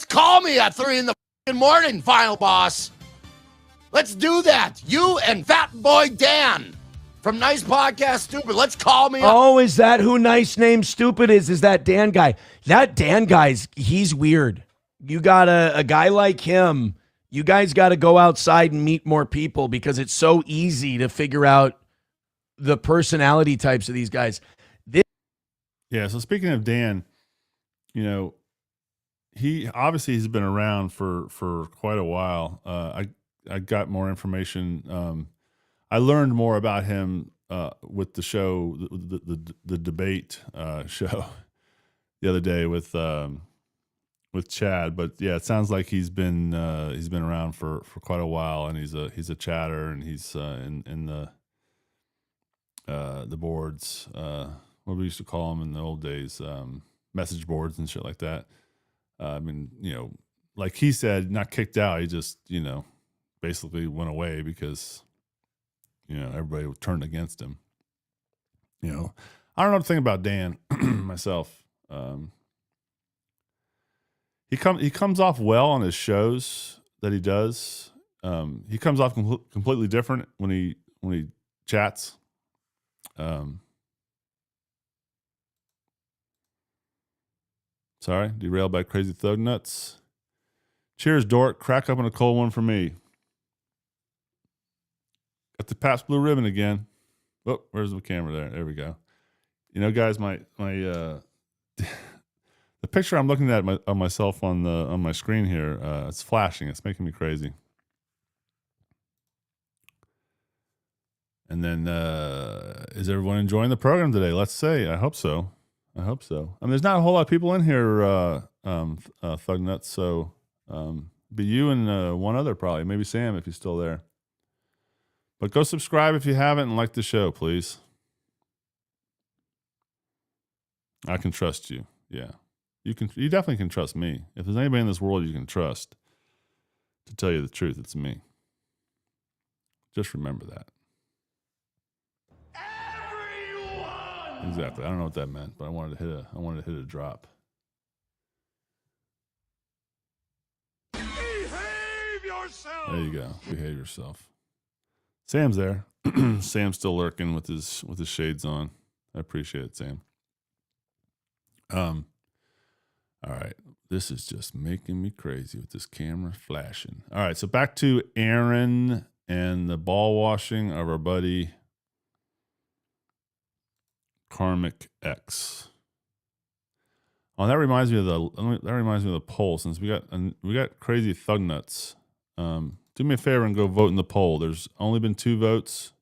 Speaker 5: call
Speaker 6: me at 3 in the morning, Final Boss. Let's do that. You and Fat Boy Dan from Nice Podcast Stupid. Let's call me up.
Speaker 5: Oh, is that who Nice Name Stupid is? Is that Dan guy? That Dan guy's, he's weird. You got a guy like him. You guys got to go outside and meet more people because it's so easy to figure out the personality types of these guys.
Speaker 19: Yeah. So speaking of Dan, you know, he obviously has been around for quite a while. I got more information. I learned more about him with the show, the debate show the other day with Chad. But yeah, it sounds like he's been around for quite a while, and he's a chatter, and he's in the boards, what we used to call them in the old days, message boards and shit like that. I mean, you know, like he said, not kicked out. He just, you know, basically went away because, you know, everybody turned against him. You know, I don't know the thing about Dan myself. He comes off well on his shows that he does. He comes off completely different when he chats. Sorry, derailed by Crazy Thug Nuts. Cheers, Dork. Crack open a cold one for me. Got the Pabst Blue Ribbon again. Oh, where's the camera there? There we go. You know, guys, my the picture I'm looking at of myself on my screen here, it's flashing. It's making me crazy. And then, is everyone enjoying the program today? Let's say. I hope so. I hope so. I mean, there's not a whole lot of people in here, Thug Nuts. So, be you and one other probably, maybe Sam if he's still there. But go subscribe if you haven't and like the show, please. I can trust you. Yeah, you definitely can trust me. If there's anybody in this world you can trust to tell you the truth, it's me. Just remember that. Exactly. I don't know what that meant, but I wanted to hit a drop.
Speaker 10: Behave yourself.
Speaker 19: There you go. Behave yourself. Sam's there. Sam's still lurking with his shades on. I appreciate it, Sam. All right. This is just making me crazy with this camera flashing. All right, so back to Aaron and the ball washing of our buddy KarmicX. Oh, that reminds me of the poll. Since we got crazy thug nuts. Do me a favor and go vote in the poll. There's only been 2 votes.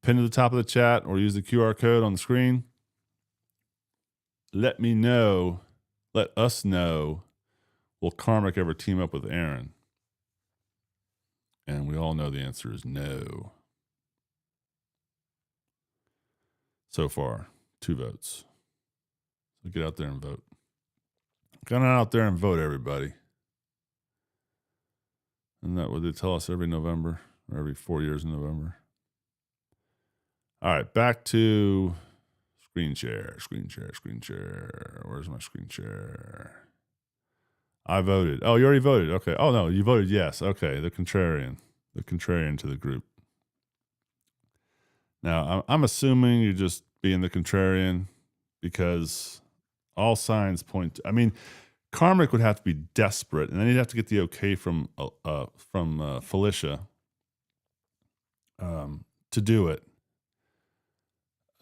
Speaker 19: Pin to the top of the chat or use the QR code on the screen. Let me know. Let us know. Will Karmic ever team up with Aaron? And we all know the answer is no. So far, 2 votes. So get out there and vote. Get out there and vote, everybody. Isn't that what they tell us every November? Or every 4 years in November? All right, back to screen share. Where's my screen share? I voted. Oh, you already voted. Okay. Oh, no, you voted yes. Okay, the contrarian to the group. Now, I'm assuming you're just being the contrarian because all signs point to, I mean, Karmic would have to be desperate, and then he'd have to get the okay from Felicia to do it.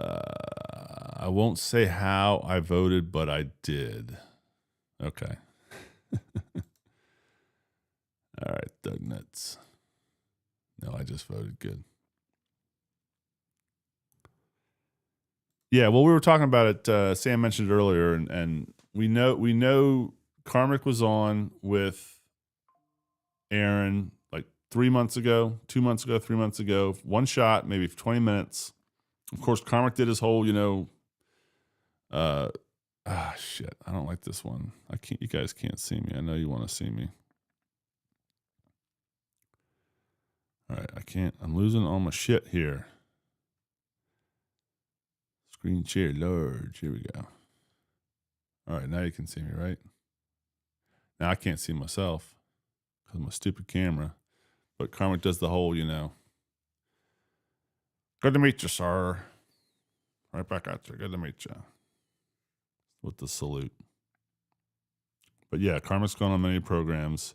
Speaker 19: I won't say how I voted, but I did. Okay. All right, Doug Nuts. No, I just voted good. Yeah, well, we were talking about it. Sam mentioned it earlier, and we know Karmic was on with Aaron like 3 months ago, 2 months ago, 3 months ago. One shot, maybe for 20 minutes. Of course, Karmic did his whole, shit. I don't like this one. I can't. You guys can't see me. I know you want to see me. All right, I can't. I'm losing all my shit here. Screen share large. Here we go. All right, now you can see me, right? Now, I can't see myself because of my stupid camera, but Karmic does the whole, you know, good to meet you, sir. Right back at you. Good to meet you. With the salute. But yeah, Karmic's gone on many programs.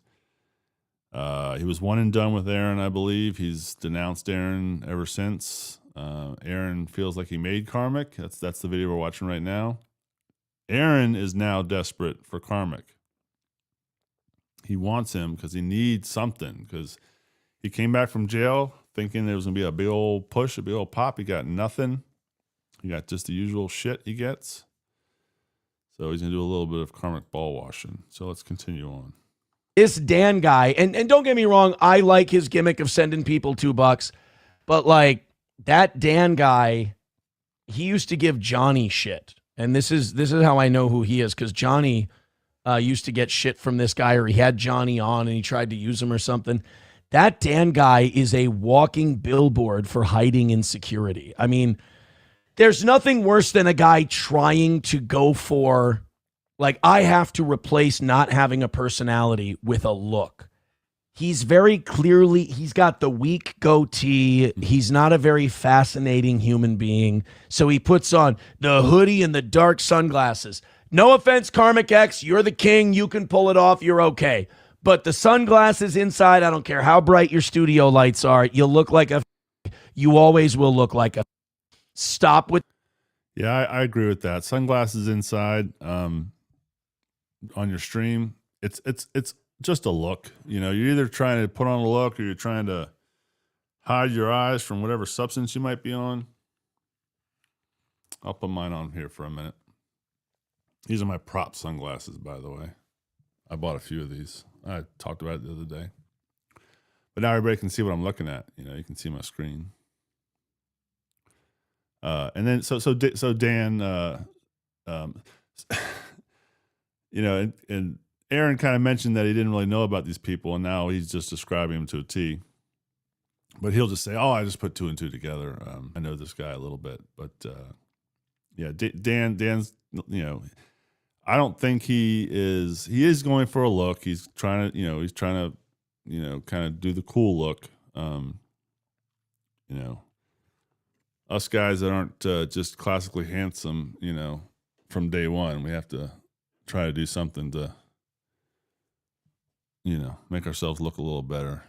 Speaker 19: He was one and done with Aaron, I believe. He's denounced Aaron ever since. Aaron feels like he made Karmic. That's the video we're watching right now. Aaron is now desperate for Karmic. He wants him because he needs something, because he came back from jail thinking there was going to be a big old push, a big old pop. He got nothing. He got just the usual shit he gets. So he's going to do a little bit of Karmic ball washing. So let's continue on.
Speaker 5: This Dan guy, and don't get me wrong, I like his gimmick of sending people $2, but like that Dan guy, he used to give Johnny shit. And this is how I know who he is, because Johnny used to get shit from this guy, or he had Johnny on and he tried to use him or something. That Dan guy is a walking billboard for hiding insecurity. I mean, there's nothing worse than a guy trying to go for, like, I have to replace not having a personality with a look. He's very clearly, he's got the weak goatee. He's not a very fascinating human being. So he puts on the hoodie and the dark sunglasses. No offense, KarmicX, you're the king. You can pull it off. You're okay. But the sunglasses inside, I don't care how bright your studio lights are. You look like a, you always will look like a. Stop with.
Speaker 19: Yeah, I agree with that. Sunglasses inside on your stream, it's just a look. You know, you're either trying to put on a look or you're trying to hide your eyes from whatever substance you might be on. I'll put mine on here for a minute. These are my prop sunglasses, by the way. I bought a few of these. I talked about it the other day. But now everybody can see what I'm looking at. You know, you can see my screen. And then so Dan, you know, and Aaron kind of mentioned that he didn't really know about these people, and now he's just describing them to a T. But he'll just say, "Oh, I just put 2 and 2 together. I know this guy a little bit." But yeah, Dan's, you know, I don't think he is going for a look. He's trying to, kind of do the cool look. You know, us guys that aren't just classically handsome, you know, from day one, we have to try to do something to, you know, make ourselves look a little better.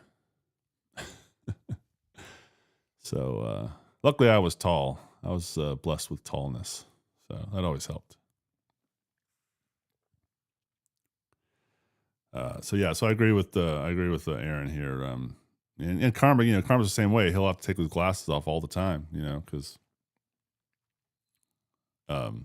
Speaker 19: So, luckily I was tall. I was blessed with tallness. So that always helped. So I agree with Aaron here. And Karma, you know, Karma's the same way. He'll have to take his glasses off all the time, you know, because he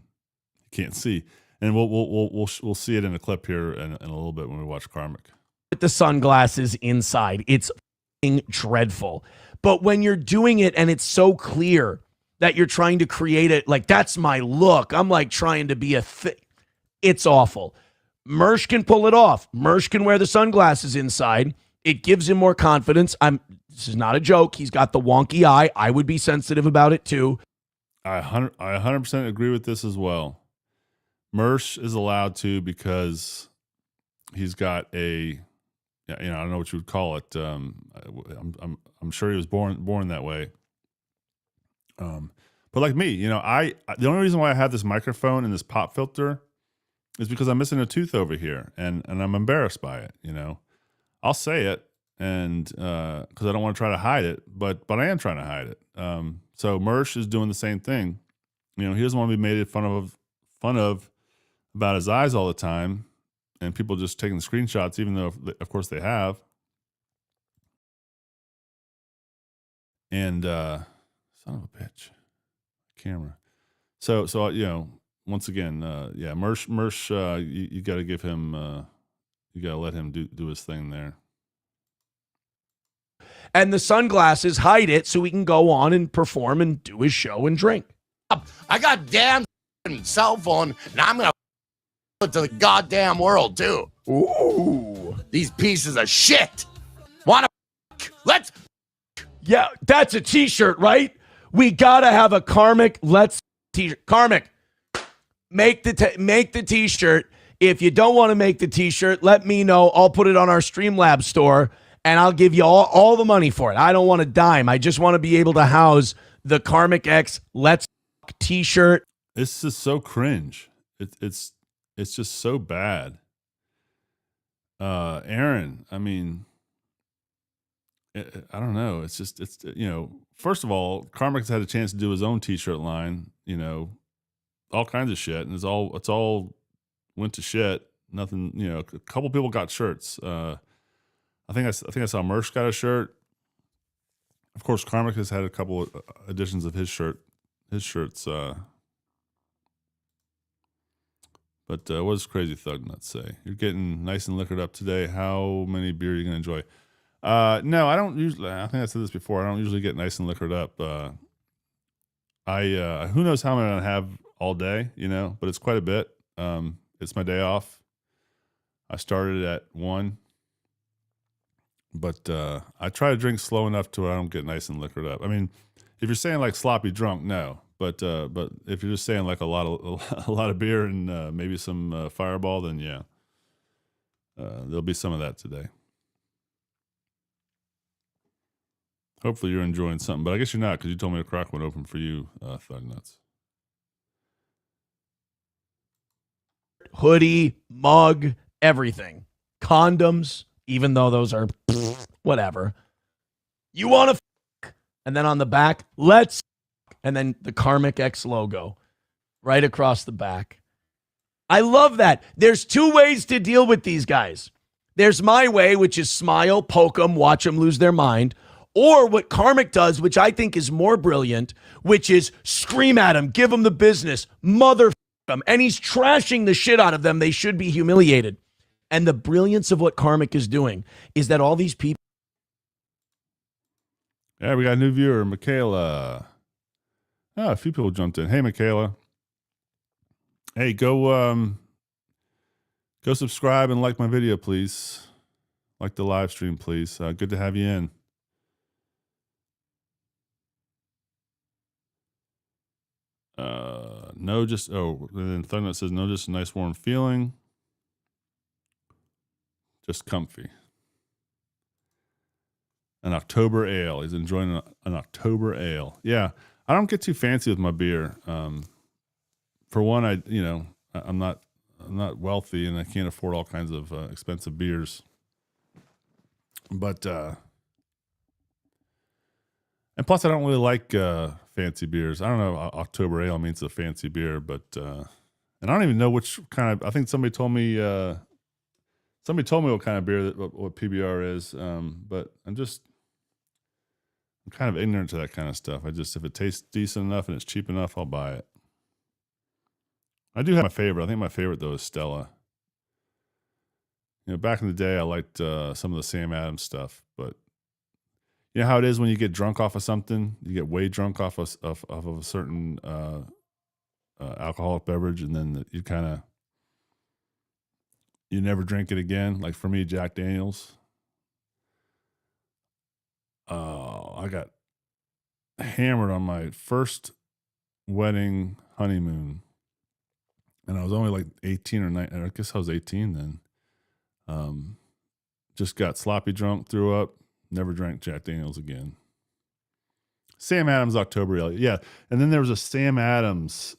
Speaker 19: can't see. And we'll see it in a clip here in a little bit when we watch Karmic.
Speaker 5: With the sunglasses inside, it's f***ing dreadful. But when you're doing it and it's so clear that you're trying to create it, like, that's my look. I'm like trying to be it's awful. Mersh can pull it off. Mersh can wear the sunglasses inside. It gives him more confidence. This is not a joke. He's got the wonky eye. I would be sensitive about it too.
Speaker 19: I 100% agree with this as well. Mersh is allowed to because he's got a, you know, I don't know what you would call it. I'm sure he was born that way. But like me, you know, the only reason why I have this microphone and this pop filter is because I'm missing a tooth over here, and I'm embarrassed by it. You know, I'll say it, and because I don't want to try to hide it, but I am trying to hide it. So Mersh is doing the same thing. You know, he doesn't want to be made fun of about his eyes all the time, and people just taking screenshots, even though of course they have. And son of a bitch, camera. So you know, once again, yeah, Mersh, you got to give him, you got to let him do his thing there.
Speaker 5: And the sunglasses hide it so he can go on and perform and do his show and drink.
Speaker 6: I got damn cell phone, and I'm gonna it to the goddamn world too.
Speaker 5: Ooh,
Speaker 6: these pieces of shit. Wanna? Let's.
Speaker 5: Yeah, that's a T-shirt, right? We gotta have a Karmic Let's T-shirt. Karmic, make the T-shirt. If you don't want to make the t-shirt, let me know. I'll put it on our Streamlabs store, and I'll give you all the money for it. I don't want a dime. I just want to be able to house the KarmicX Let's t-shirt.
Speaker 19: This is so cringe. It's just so bad. Aaron, I mean, I don't know. It's just, first of all, KarmicX had a chance to do his own t-shirt line, all kinds of shit. And it's all went to shit. Nothing, a couple people got shirts. I think I saw Mersh got a shirt. Of course, KarmicX had a couple of editions of his shirts. But what does Crazy Thug Nuts say? You're getting nice and liquored up today. How many beer are you going to enjoy? No, I don't usually. I think I said this before. I don't usually get nice and liquored up. Who knows how many I have all day, but it's quite a bit. It's my day off. I started at 1. But I try to drink slow enough to where I don't get nice and liquored up. I mean, if you're saying like sloppy drunk, no. But if you're just saying like a lot of beer and maybe some Fireball, then yeah, there'll be some of that today. Hopefully you're enjoying something, but I guess you're not because you told me to crack one open for you, Thug Nuts.
Speaker 5: Hoodie, mug, everything, condoms. Even though those are whatever. You want to and then on the back, let's and then the KarmicX logo right across the back. I love that. There's 2 ways to deal with these guys. There's my way, which is smile, poke them, watch them lose their mind. Or what Karmic does, which I think is more brilliant, which is scream at them, give them the business, mother them. And he's trashing the shit out of them. They should be humiliated. And the brilliance of what Karmic is doing is that all these people.
Speaker 19: Yeah, we got a new viewer, Michaela. Oh, a few people jumped in. Hey, Michaela. Hey, go subscribe and like my video, please. Like the live stream, please. Good to have you in. And then Thunder says, no, just a nice warm feeling. Just comfy. An October ale. He's enjoying an October ale. Yeah, I don't get too fancy with my beer. For one, I'm not wealthy and I can't afford all kinds of expensive beers. But and plus, I don't really like fancy beers. I don't know. October ale means a fancy beer, but and I don't even know which kind of. I think somebody told me. Somebody told me what kind of beer what PBR is, but I'm kind of ignorant to that kind of stuff. If it tastes decent enough and it's cheap enough, I'll buy it. I do have my favorite. I think my favorite though is Stella. Back in the day, I liked some of the Sam Adams stuff, but you know how it is when you get drunk off of something, you get way drunk off of a certain alcoholic beverage, and then you never drink it again. Like for me, Jack Daniels. I got hammered on my first wedding honeymoon. And I was only like 18 or 19. I guess I was 18 then. Just got sloppy drunk, threw up, never drank Jack Daniels again. Sam Adams October Ale. Yeah. And then there was a Sam Adams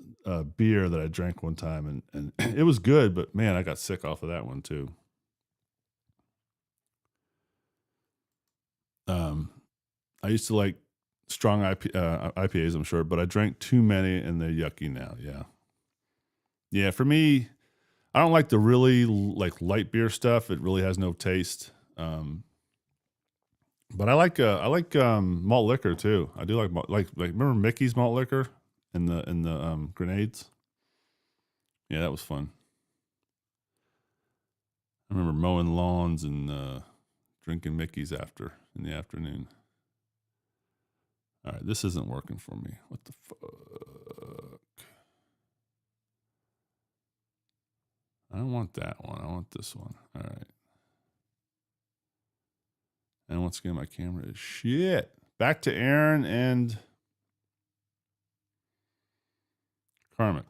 Speaker 19: beer that I drank one time, and it was good, but man, I got sick off of that one too. I used to like strong IPAs, I'm sure, but I drank too many and they're yucky now. Yeah. Yeah. For me, I don't like the really like light beer stuff. It really has no taste. But I like malt liquor too. I do like remember Mickey's malt liquor in the grenades? Yeah, that was fun. I remember mowing lawns and drinking Mickey's in the afternoon. All right, this isn't working for me. What the fuck? I don't want that one. I want this one. All right. And once again, my camera is shit. Back to Aaron and
Speaker 5: Karmic.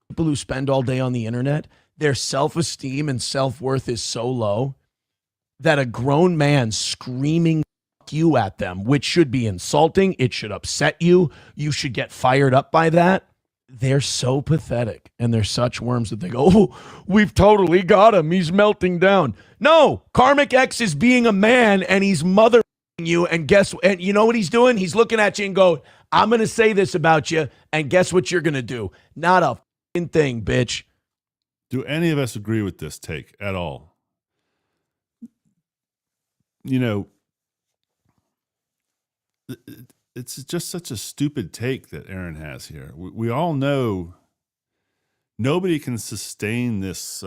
Speaker 5: People who spend all day on the internet, their self-esteem and self-worth is so low that a grown man screaming "F you" at them, which should be insulting, it should upset you, you should get fired up by that. They're so pathetic, and they're such worms that they go, "Oh, we've totally got him. He's melting down." No, KarmicX is being a man, and he's mother you. And and you know what he's doing? He's looking at you and go, "I'm going to say this about you, and guess what you're going to do? Not a fucking thing, bitch."
Speaker 19: Do any of us agree with this take at all? You know, it's just such a stupid take that Aaron has here. We all know nobody can sustain this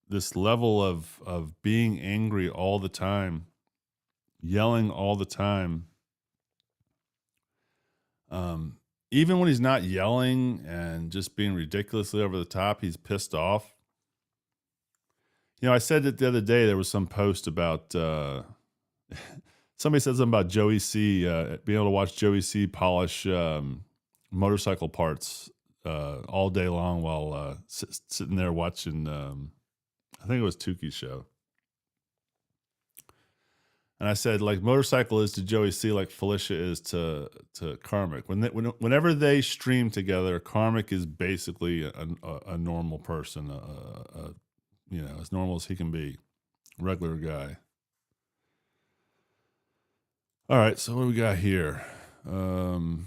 Speaker 19: this level of being angry all the time, yelling all the time. Even when he's not yelling and just being ridiculously over the top, he's pissed off. You know, I said that the other day, there was some post about, somebody said something about Joey C, being able to watch Joey C polish motorcycle parts all day long while sitting there watching, I think it was Tuki's show. And I said, like, motorcycle is to Joey C like Felicia is to Karmic. Whenever they stream together, Karmic is basically a normal person, you know, as normal as he can be, regular guy. All right, so what do we got here? Thug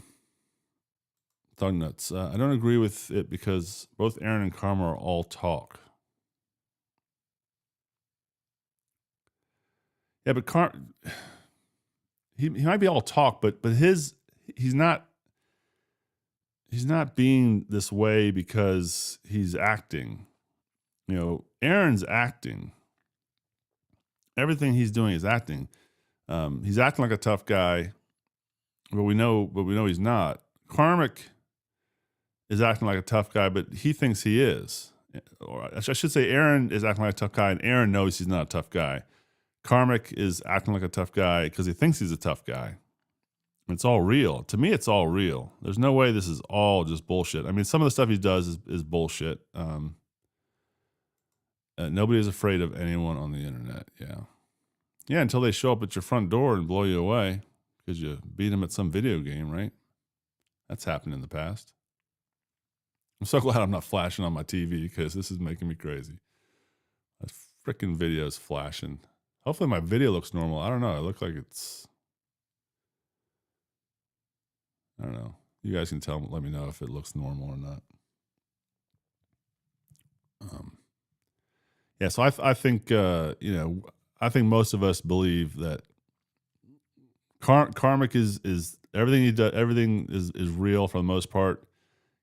Speaker 19: nuts. I don't agree with it because both Aaron and Karma are all talk. Yeah, but he might be all talk, but he's not being this way because he's acting. You know, Aaron's acting. Everything he's doing is acting. He's acting like a tough guy, but we know he's not. Karmic is acting like a tough guy, but he thinks he is. Or I should say Aaron is acting like a tough guy, and Aaron knows he's not a tough guy. Karmic is acting like a tough guy because he thinks he's a tough guy. It's all real. To me, it's all real. There's no way this is all just bullshit. I mean, some of the stuff he does is bullshit. Nobody is afraid of anyone on the internet. Yeah. Yeah, until they show up at your front door and blow you away because you beat them at some video game, right? That's happened in the past. I'm so glad I'm not flashing on my TV because this is making me crazy. That freaking video is flashing. Hopefully my video looks normal. I don't know. It looks like it's... I don't know. You guys can let me know if it looks normal or not. Yeah, so I think, you know, I think most of us believe that Karmic is everything he does. Everything is real for the most part.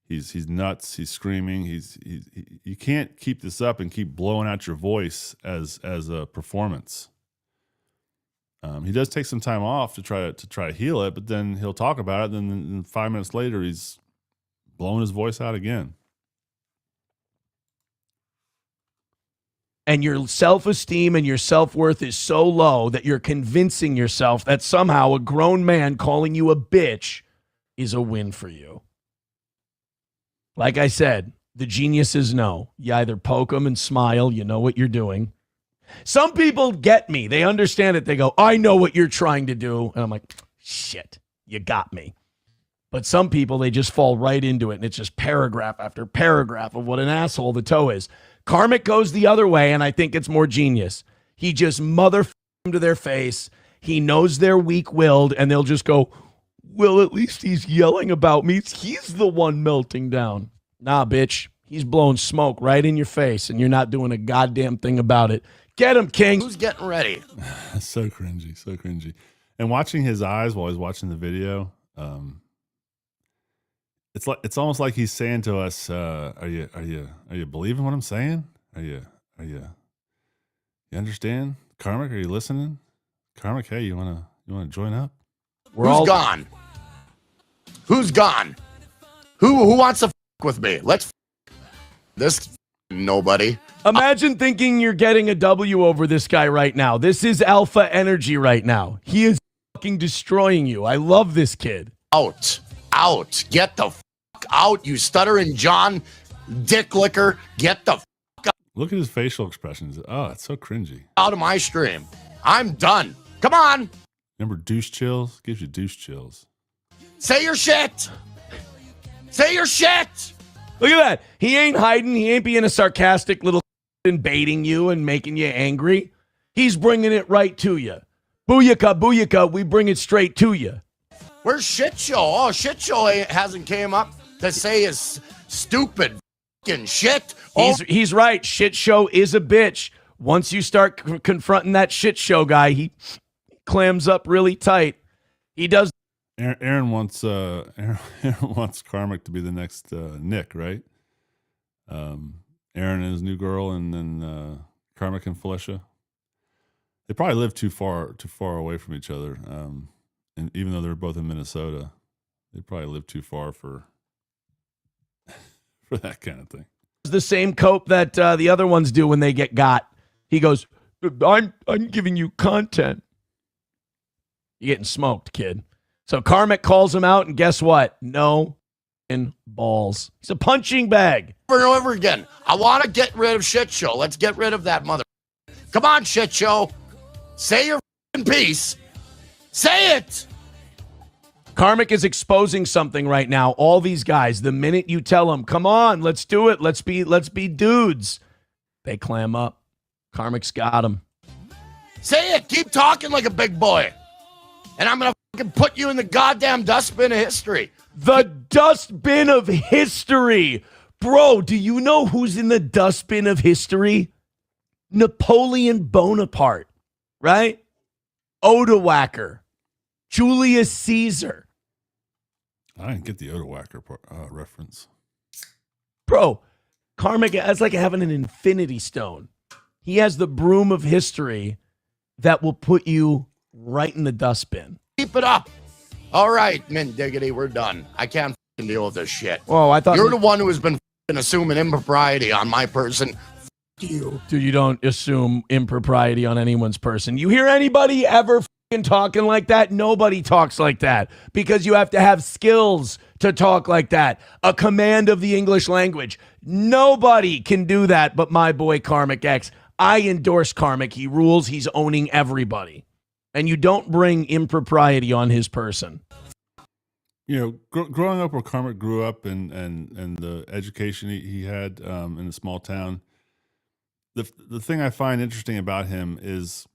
Speaker 19: He's nuts. He's screaming. You can't keep this up and keep blowing out your voice as a performance. He does take some time off to try to heal it, but then he'll talk about it. And then 5 minutes later, he's blowing his voice out again.
Speaker 5: And your self-esteem and your self-worth is so low that you're convincing yourself that somehow a grown man calling you a bitch is a win for you. Like I said, the geniuses know. You either poke them and smile, you know what you're doing. Some people get me. They understand it. They go, I know what you're trying to do. And I'm like, shit, you got me. But some people, they just fall right into it. And it's just paragraph after paragraph of what an asshole the toe is. Karmic goes the other way, and I think it's more genius. He just motherfucks them to their face. He knows they're weak-willed, and they'll just go, well, at least he's yelling about me. He's the one melting down. Nah, bitch. He's blowing smoke right in your face, and you're not doing a goddamn thing about it. Get him, King.
Speaker 6: Who's getting ready?
Speaker 19: So cringy, so cringy. And watching his eyes while he's watching the video, it's almost like he's saying to us, are you believing what I'm saying? Are you understand? Karmic, are you listening? Karmic, hey, you wanna join up?
Speaker 6: Who's gone? Who's gone? Who wants to with me? Let's this nobody.
Speaker 5: Imagine thinking you're getting a W over this guy right now. This is alpha energy right now. He is fucking destroying you. I love this kid.
Speaker 6: Out. Get the fuck out, you stuttering John. dick licker. Get the
Speaker 19: Look at his facial expressions. Oh, it's so cringy.
Speaker 6: out of my stream. I'm done. Come on.
Speaker 19: Remember douche chills? Gives you douche chills.
Speaker 6: Say your shit. Say your shit.
Speaker 5: Look at that. He ain't hiding. He ain't being a sarcastic little and baiting you and making you angry. He's bringing it right to you. Booyaka, booyaka, we bring it straight to you.
Speaker 6: Where's Shit Show? Oh, Shit Show hasn't came up to say his stupid fucking shit.
Speaker 5: He's right. Shit Show is a bitch. Once you start confronting that Shit Show guy, he clams up really tight. He does.
Speaker 19: Aaron wants Aaron wants Karmic to be the next Nick, right? Aaron and his new girl, and then Karmic and Felicia. They probably live too far away from each other. And even though they're both in Minnesota, they probably live too far for that kind of thing.
Speaker 5: The same cope that the other ones do when they get got. He goes, I'm giving you content. You're getting smoked, kid. So Karmic calls him out, and guess what? No in balls. He's a punching bag.
Speaker 6: Over and over again. I want to get rid of Shit Show. Let's get rid of that mother. Come on, Shit Show. Say your piece. Say it.
Speaker 5: Karmic is exposing something right now. All these guys, the minute you tell them, come on, let's do it. Let's be dudes. They clam up. Karmic's got him.
Speaker 6: Say it. Keep talking like a big boy. And I'm going to fucking put you in the goddamn dustbin of history.
Speaker 5: The dustbin of history. Bro, do you know who's in the dustbin of history? Napoleon Bonaparte, right? Odoaker. Julius Caesar.
Speaker 19: I didn't get the Odoaker reference.
Speaker 5: Bro, Karmic, it's like having an infinity stone. He has the broom of history that will put you right in the dustbin.
Speaker 6: Keep it up. All right, Mint Diggity, we're done. I can't fucking deal with this shit.
Speaker 5: Oh, I thought
Speaker 6: you're the one who has been fucking assuming impropriety on my person. Fuck you.
Speaker 5: Dude, you don't assume impropriety on anyone's person. You hear anybody ever fucking talking like that? Nobody talks like that because you have to have skills to talk like that. A command of the English language. Nobody can do that but my boy KarmicX. I endorse Karmic. He rules. He's owning everybody. And you don't bring impropriety on his person.
Speaker 19: You know, growing up where Karmic grew up and the education he had in a small town, the thing I find interesting about him is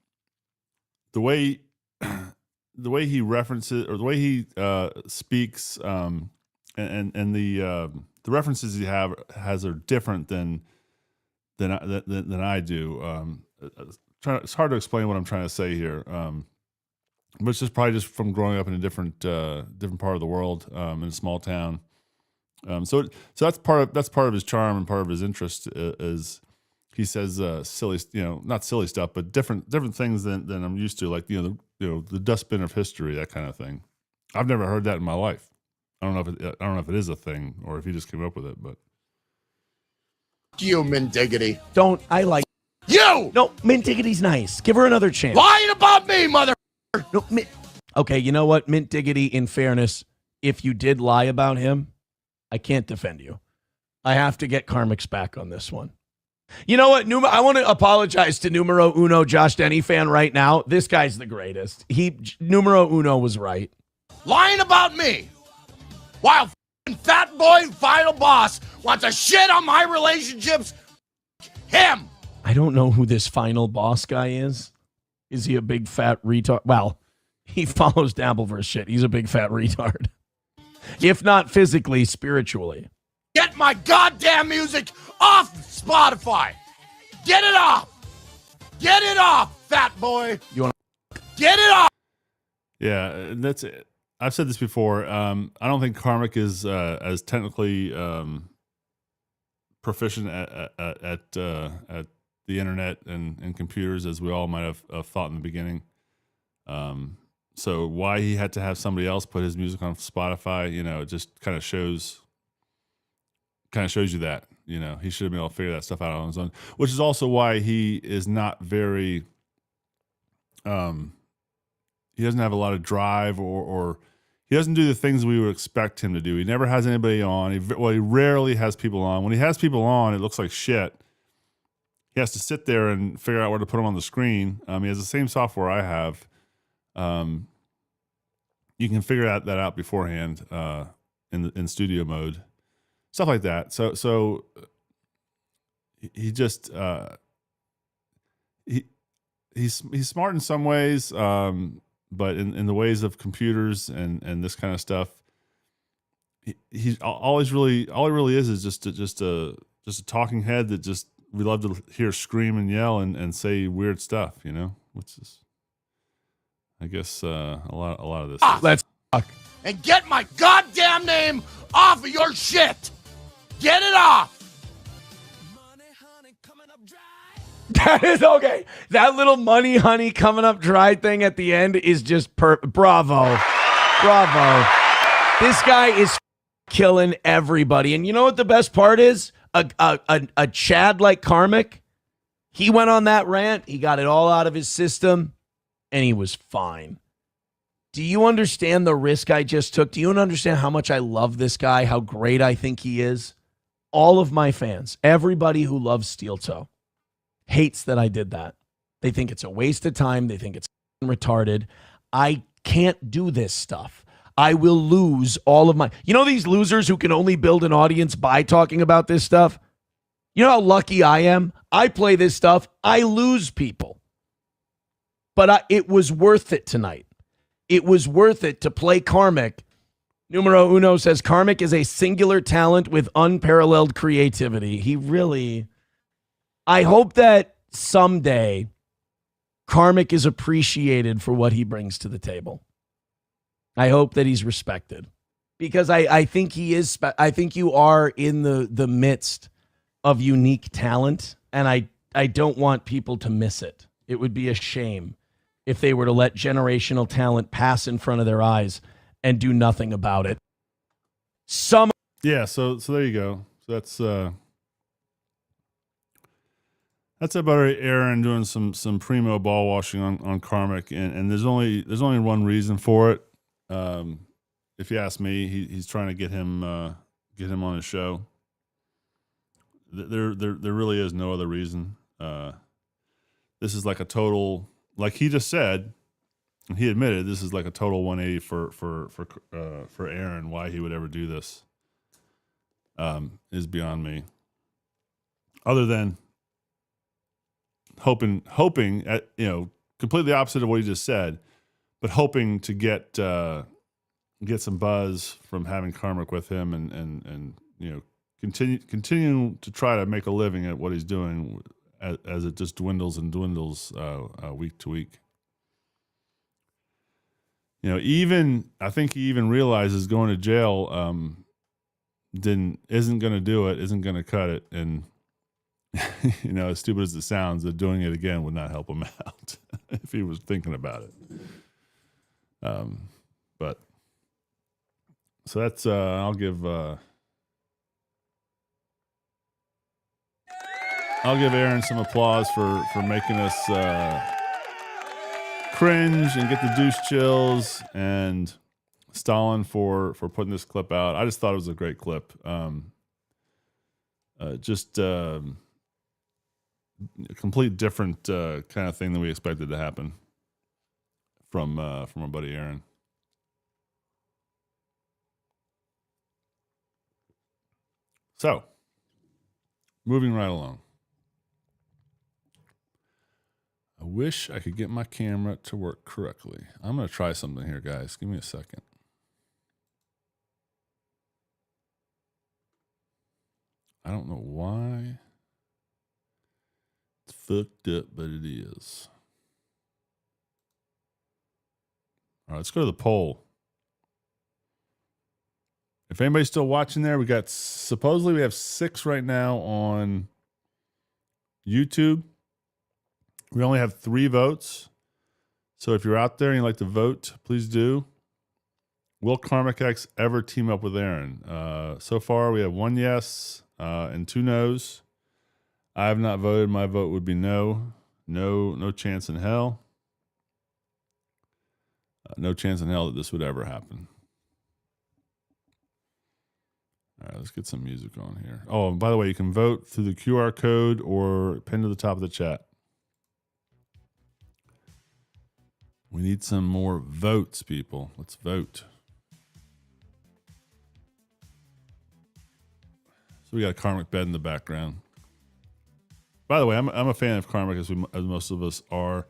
Speaker 19: the way he references or the way he speaks and the references he has are different than I do. It's hard to explain what I'm trying to say here. But it's just probably just from growing up in a different part of the world, in a small town. So that's part of his charm and part of his interest is he says silly, not silly stuff, but different things than I'm used to, like the dustbin of history, that kind of thing. I've never heard that in my life. I don't know if it is a thing or if he just came up with it, but.
Speaker 6: You, Mint Diggity.
Speaker 5: I like
Speaker 6: you.
Speaker 5: No, Mint Diggity's nice. Give her another chance.
Speaker 6: Lying about me, mother.
Speaker 5: No, okay, you know what, Mint Diggity, in fairness, if you did lie about him, I can't defend you. I have to get Karmic's back on this one. You know what? I want to apologize to numero uno Josh Denny fan right now. This guy's the greatest. Numero uno was right.
Speaker 6: Lying about me. While fat boy final boss wants to shit on my relationships. Him.
Speaker 5: I don't know who this final boss guy is. Is he a big fat retard? Well, he follows Dabbleverse shit. He's a big fat retard. If not physically, spiritually.
Speaker 6: Get my goddamn music off Spotify. Get it off. Get it off, fat boy.
Speaker 5: You want
Speaker 6: to get it off?
Speaker 19: Yeah, that's it. I've said this before. I don't think Karmic is as technically proficient at the internet and computers as we all might have thought in the beginning. So why he had to have somebody else put his music on Spotify, it just kind of shows you that, he should have been able to figure that stuff out on his own, which is also why he is not very, he doesn't have a lot of drive or he doesn't do the things we would expect him to do. He never has anybody on. He rarely has people on. When he has people on, it looks like shit. He has to sit there and figure out where to put them on the screen. He has the same software I have. You can figure that out beforehand in studio mode, stuff like that. So he just he's smart in some ways, but in the ways of computers and this kind of stuff, he's all he really is just a talking head that just we love to hear scream and yell and say weird stuff, which is, I guess, a lot of this.
Speaker 5: Let's talk.
Speaker 6: And get my goddamn name off of your shit. Get it off.
Speaker 5: That is okay. That little money, honey, coming up dry thing at the end is just bravo. Bravo. This guy is killing everybody. And you know what the best part is? A Chad like Karmic, he went on that rant. He got it all out of his system, and he was fine. Do you understand the risk I just took? Do you understand how much I love this guy, how great I think he is? All of my fans, everybody who loves Steel Toe, hates that I did that. They think it's a waste of time. They think it's retarded. I can't do this stuff. I will lose all of my... You know these losers who can only build an audience by talking about this stuff? You know how lucky I am? I play this stuff. I lose people. But it was worth it tonight. It was worth it to play Karmic. Numero uno says Karmic is a singular talent with unparalleled creativity. He really... I hope that someday Karmic is appreciated for what he brings to the table. I hope that he's respected, because I think he is. I think you are in the midst of unique talent, and I don't want people to miss it. It would be a shame if they were to let generational talent pass in front of their eyes and do nothing about it.
Speaker 19: Yeah, so there you go. So that's about Aaron doing some primo ball washing on Karmic, and there's only one reason for it. If you ask me, he's trying to get him on his show. There really is no other reason. This is like a total, like he just said, and he admitted this is like a total 180 for Aaron. Why he would ever do this is beyond me. Other than hoping at, completely opposite of what he just said, but hoping to get some buzz from having Karmic with him and continue to try to make a living at what he's doing as it just dwindles and dwindles week to week. I think he even realizes going to jail isn't going to do it, isn't going to cut it, and as stupid as it sounds, that doing it again would not help him out if he was thinking about it. But so that's I'll give Aaron some applause for making us cringe and get the douche chills, and Stalin for putting this clip out. I just thought it was a great clip. Just a complete different kind of thing than we expected to happen from our buddy Aaron. So, moving right along. I wish I could get my camera to work correctly. I'm going to try something here, guys. Give me a second. I don't know why. It's fucked up, but it is. All right, let's go to the poll. If anybody's still watching there, supposedly we have 6 right now on YouTube. We only have 3 votes. So if you're out there and you'd like to vote, please do. Will KarmicX ever team up with Aaron? So far, we have 1 yes and 2 no's. I have not voted. My vote would be no. No chance in hell. No chance in hell that this would ever happen. All right, let's get some music on here. Oh, and by the way, you can vote through the QR code or pinned to the top of the chat. We need some more votes, people. Let's vote. So we got a Karmic bed in the background. By the way, I'm a fan of Karmic, as most of us are.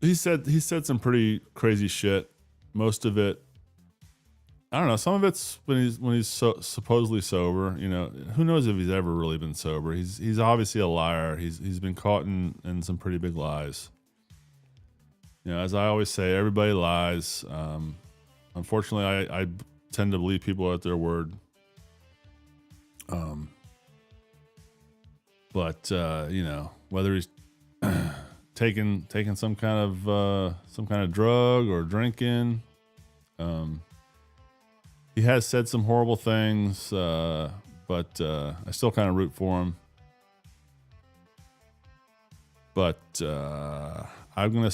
Speaker 19: He said some pretty crazy shit. Most of it, I don't know. Some of it's when he's supposedly sober. You know, who knows if he's ever really been sober? He's obviously a liar. He's been caught in some pretty big lies. You know, as I always say, everybody lies. Unfortunately, I tend to believe people at their word. But you know, whether he's taking some kind of drug or drinking, he has said some horrible things. But I still kind of root for him. But I'm gonna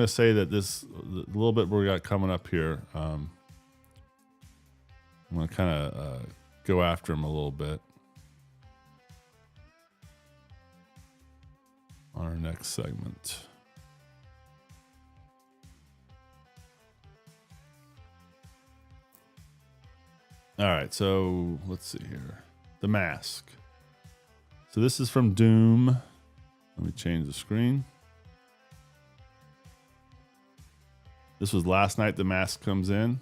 Speaker 19: say that this the little bit we got coming up here. I'm gonna kind of go after him a little bit on our next segment. All right, so let's see here. The Mask. So this is from Doom. Let me change the screen. This was last night. The Mask comes in.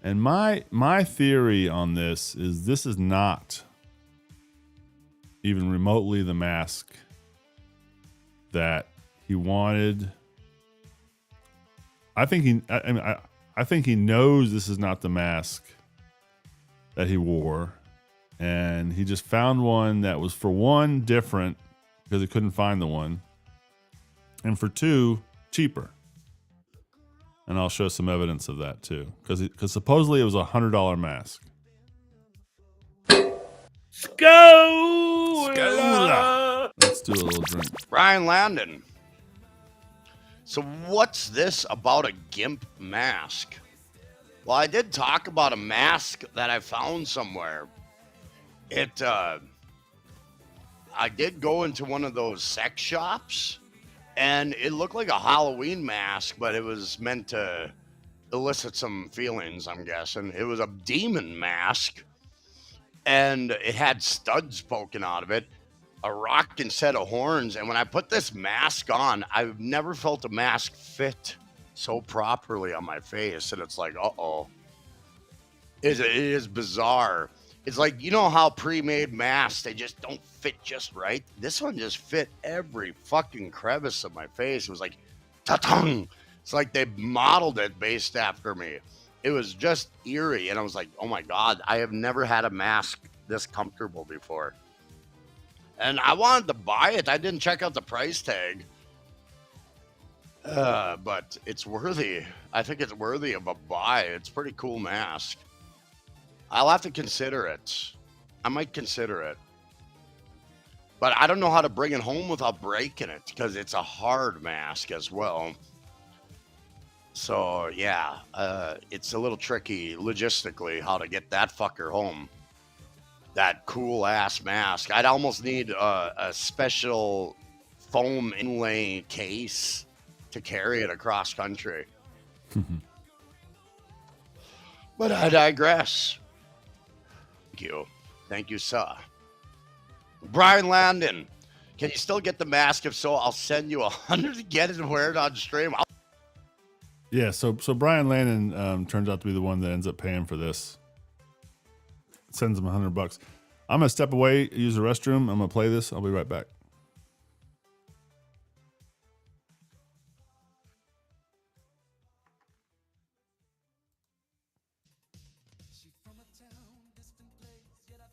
Speaker 19: And my theory on this is not even remotely the Mask that he wanted. I think he knows this is not the mask that he wore, and he just found one that was, for one, different because he couldn't find the one, and for two, cheaper. And I'll show some evidence of that too, because supposedly it was $100 mask.
Speaker 18: Scola!
Speaker 19: Let's do a little drink.
Speaker 6: Brian Landon. So what's this about a GIMP mask? Well, I did talk about a mask that I found somewhere. I did go into one of those sex shops, and it looked like a Halloween mask, but it was meant to elicit some feelings, I'm guessing. It was a demon mask, and it had studs poking out of it, a rocking set of horns. And when I put this mask on, I've never felt a mask fit so properly on my face. And it's like, uh-oh. It is bizarre. It's like, you know how pre-made masks, they just don't fit just right? This one just fit every fucking crevice of my face. It was like, ta-tung. It's like they modeled it based after me. It was just eerie. And I was like, oh my God, I have never had a mask this comfortable before. And I wanted to buy it. I didn't check out the price tag. But it's worthy. I think it's worthy of a buy. It's a pretty cool mask. I'll have to consider it. I might consider it. But I don't know how to bring it home without breaking it, because it's a hard mask as well. So, yeah, it's a little tricky logistically how to get that fucker home. That cool-ass mask. I'd almost need a special foam inlay case to carry it across country. But I digress. Thank you. Thank you, sir. Brian Landon, can you still get the mask? If so, I'll send you $100 to get it and wear it on stream.
Speaker 19: Yeah, so Brian Landon turns out to be the one that ends up paying for this. Sends him $100. I'm gonna step away, use the restroom. I'm gonna play this. I'll be right back.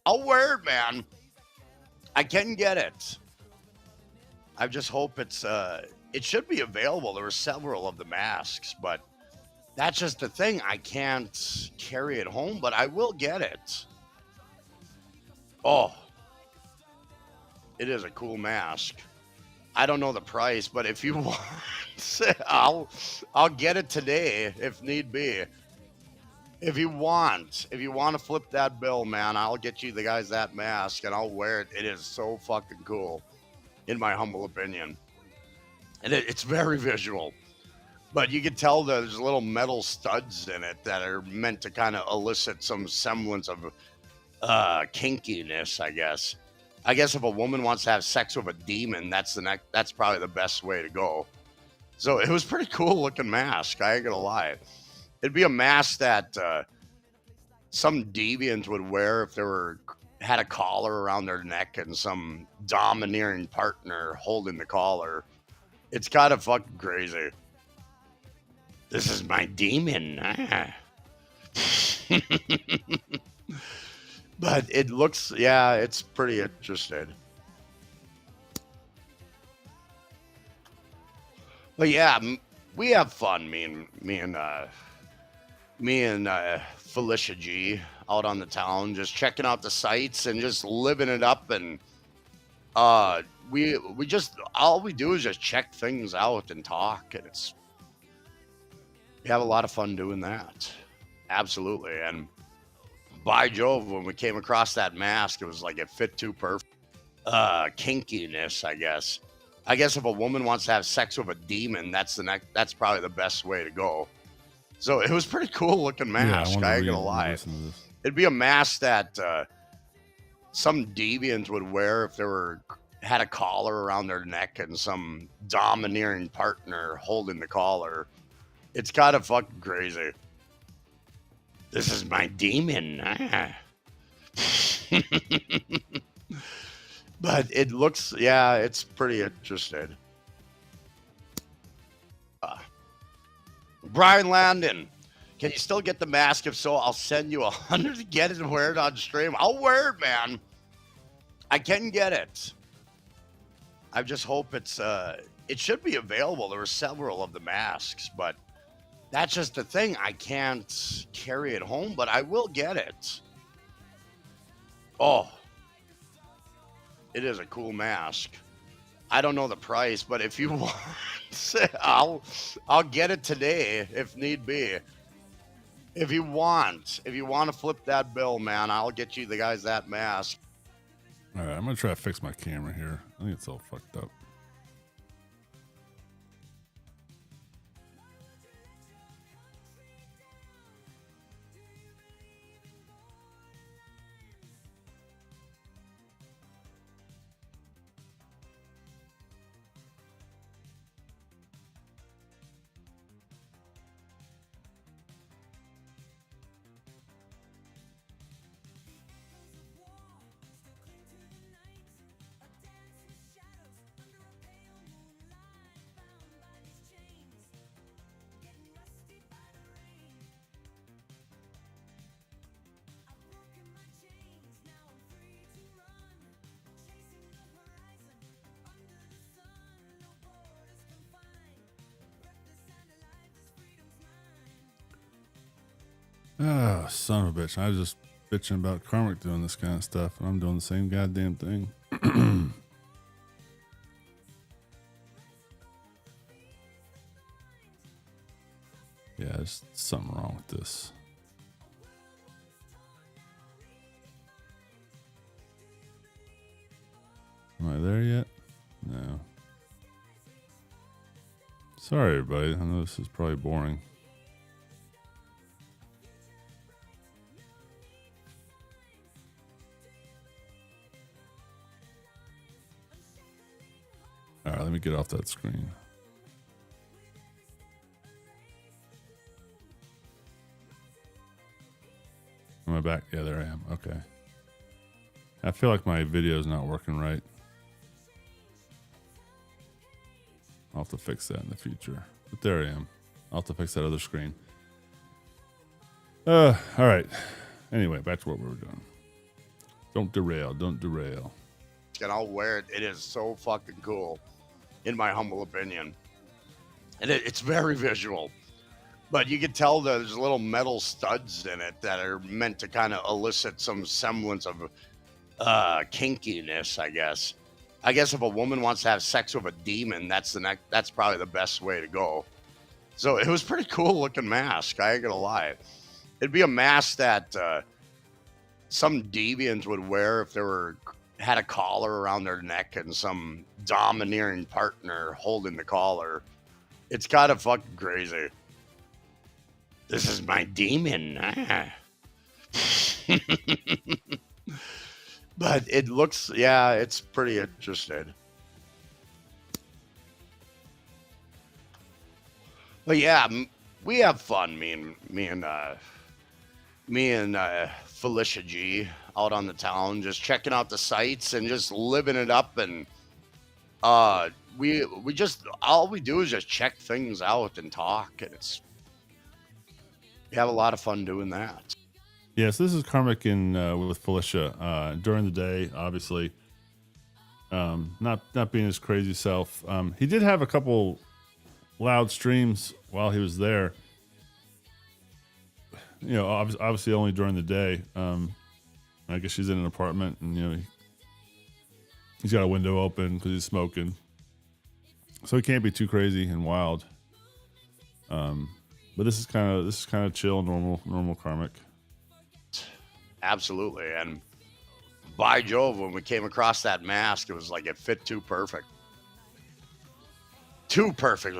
Speaker 6: I'll wear it, man. I can get it. I just hope it's it should be available. There were several of the masks, but that's just the thing. I can't carry it home, but I will get it. Oh, it is a cool mask. I don't know the price, but if you want, I'll get it today if need be. If you want to flip that bill, man, I'll get you the guys that mask and I'll wear it. It is so fucking cool, in my humble opinion. And it's very visual. But you can tell there's little metal studs in it that are meant to kind of elicit some semblance of kinkiness, I guess. I guess if a woman wants to have sex with a demon, that's probably the best way to go. So it was pretty cool looking mask. I ain't gonna lie. It'd be a mask that some deviant would wear if they had a collar around their neck and some domineering partner holding the collar. It's kind of fucking crazy. This is my demon. But it looks, yeah, it's pretty interesting. But yeah, we have fun. Me and Felicia G out on the town, just checking out the sights and just living it up. And we just, all we do is just check things out and talk, and we have a lot of fun doing that. Absolutely. And by Jove, when we came across that mask, it was like it fit too perfect. Kinkiness, I guess. I guess if a woman wants to have sex with a demon, that's probably the best way to go. So it was pretty cool looking mask. I ain't gonna lie. It'd be a mask that some deviant would wear if they had a collar around their neck and some domineering partner holding the collar. It's kind of fucking crazy. This is my demon. But it looks, yeah, it's pretty interesting. Brian Landon, can you still get the mask? If so, I'll send you 100 to get it and wear it on stream. I'll wear it, man. I can get it. I just hope it should be available. There were several of the masks, but that's just the thing. I can't carry it home, but I will get it. Oh, it is a cool mask. I don't know the price, but if you want, I'll get it today if need be. If you want to flip that bill, man, I'll get you the guys that mask.
Speaker 19: All right, I'm gonna try to fix my camera here. I think it's all fucked up. Oh, son of a bitch. I was just bitching about Karmic doing this kind of stuff, and I'm doing the same goddamn thing. Yeah, there's something wrong with this. Am I there yet? No. Sorry, everybody. I know this is probably boring. All right, let me get off that screen. Am I back? Yeah, there I am. Okay. I feel like my video is not working right. I'll have to fix that in the future. But there I am. I'll have to fix that other screen. All right. Anyway, back to what we were doing. Don't derail. Don't derail.
Speaker 6: And I'll wear it. It is so fucking cool, in my humble opinion. And it's very visual. But you can tell there's little metal studs in it that are meant to kind of elicit some semblance of kinkiness, I guess. I guess if a woman wants to have sex with a demon, that's probably the best way to go. So it was pretty cool looking mask. I ain't gonna lie. It'd be a mask that some deviants would wear if they had a collar around their neck and some domineering partner holding the collar. It's kind of fucking crazy. This is my demon. But it looks, yeah, it's pretty interesting. But yeah, we have fun. Me and Felicia G out on the town, just checking out the sights and just living it up. And we just, all we do is just check things out and talk, and we have a lot of fun doing that.
Speaker 19: Yes, this is Karmic with Felicia. During the day, obviously, not being his crazy self. He did have a couple loud streams while he was there. You know, obviously only during the day. I guess she's in an apartment, and you know he's got a window open because he's smoking, so he can't be too crazy and wild. But this is kind of chill, normal Karmic.
Speaker 6: Absolutely. And by Jove, when we came across that mask, it was like it fit too perfect. Too perfect. It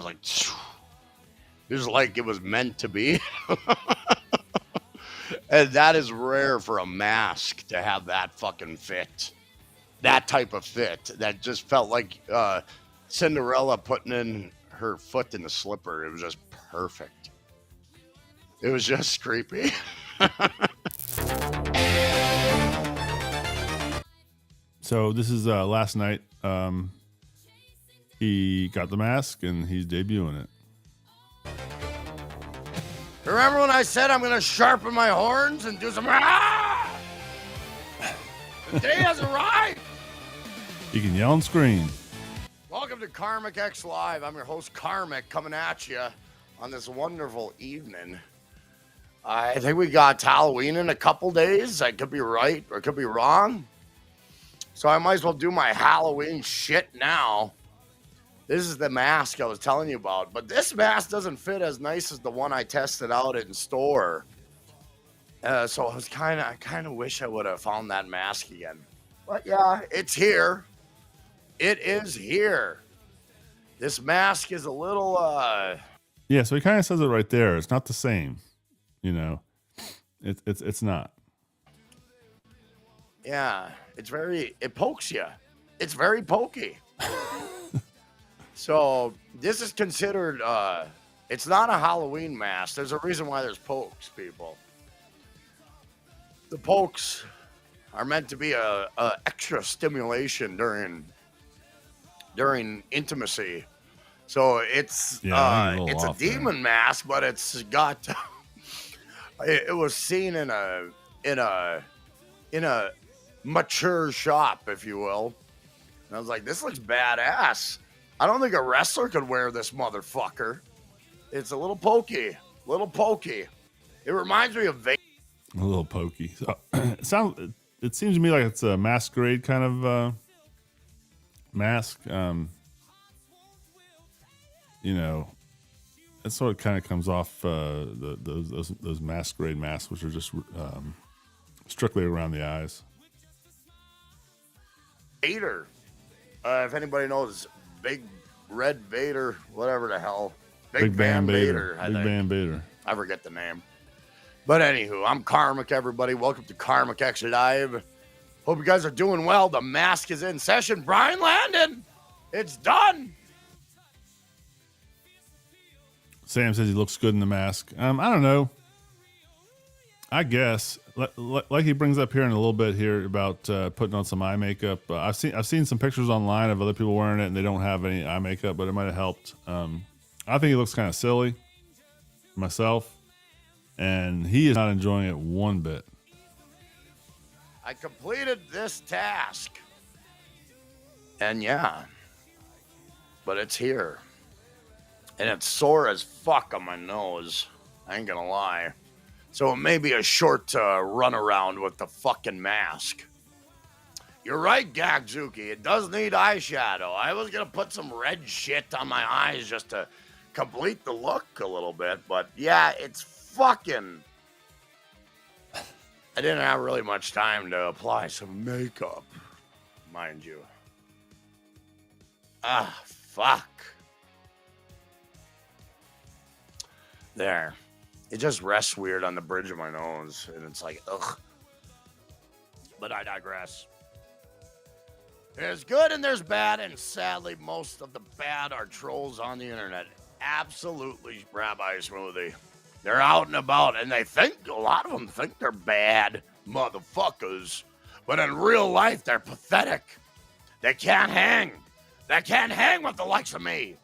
Speaker 6: was like it was meant to be. And that is rare for a mask to have that fucking fit. That type of fit. That just felt like Cinderella putting in her foot in the slipper. It was just perfect. It was just creepy.
Speaker 19: So this is last night. He got the mask and he's debuting it.
Speaker 6: Remember when I said I'm going to sharpen my horns and do some... Ah! The day has arrived.
Speaker 19: You can yell and scream.
Speaker 6: Welcome to KarmicX Live. I'm your host, Karmic, coming at you on this wonderful evening. I think we got Halloween in a couple days. I could be right or could be wrong. So I might as well do my Halloween shit now. This is the mask I was telling you about. But this mask doesn't fit as nice as the one I tested out in store. So I kind of wish I would have found that mask again. But yeah, it's here. It is here. This mask is a little...
Speaker 19: Yeah, so he kind of says it right there. It's not the same. You know, it's not.
Speaker 6: Yeah, it pokes you. It's very pokey. So this is considered, it's not a Halloween mask. There's a reason why there's pokes, people. The pokes are meant to be a extra stimulation during intimacy. So it's a demon mask, but it's got, it was seen in a mature shop, if you will. And I was like, this looks badass. I don't think a wrestler could wear this motherfucker. It's a little pokey. It reminds me of Vader.
Speaker 19: A little pokey. So, it seems to me like it's a masquerade kind of mask. You know, that's what kind of comes off those masquerade masks, which are just strictly around the eyes.
Speaker 6: Vader. If anybody knows Big Red Vader, whatever the hell. Big Van Vader.
Speaker 19: Big Van Vader.
Speaker 6: I forget the name. But anywho, I'm Karmic, everybody. Welcome to KarmicX Live. Hope you guys are doing well. The mask is in session. Brian Landon, it's done.
Speaker 19: Sam says he looks good in the mask. I don't know. I guess, like he brings up here in a little bit here about putting on some eye makeup. I've seen some pictures online of other people wearing it and they don't have any eye makeup, but it might have helped. I think he looks kind of silly myself, and he is not enjoying it one bit.
Speaker 6: I completed this task, and yeah, but it's here, and it's sore as fuck on my nose. I ain't gonna lie. So it may be a short runaround with the fucking mask. You're right, Gagzuki. It does need eyeshadow. I was going to put some red shit on my eyes just to complete the look a little bit. But yeah, it's fucking I didn't have really much time to apply some makeup, mind you. Ah, fuck. There. It just rests weird on the bridge of my nose, and it's like, ugh. But I digress. There's good and there's bad, and sadly, most of the bad are trolls on the internet. Absolutely, Rabbi Smoothie. They're out and about, and they think, a lot of them think they're bad motherfuckers, but in real life, they're pathetic. They can't hang. They can't hang with the likes of me.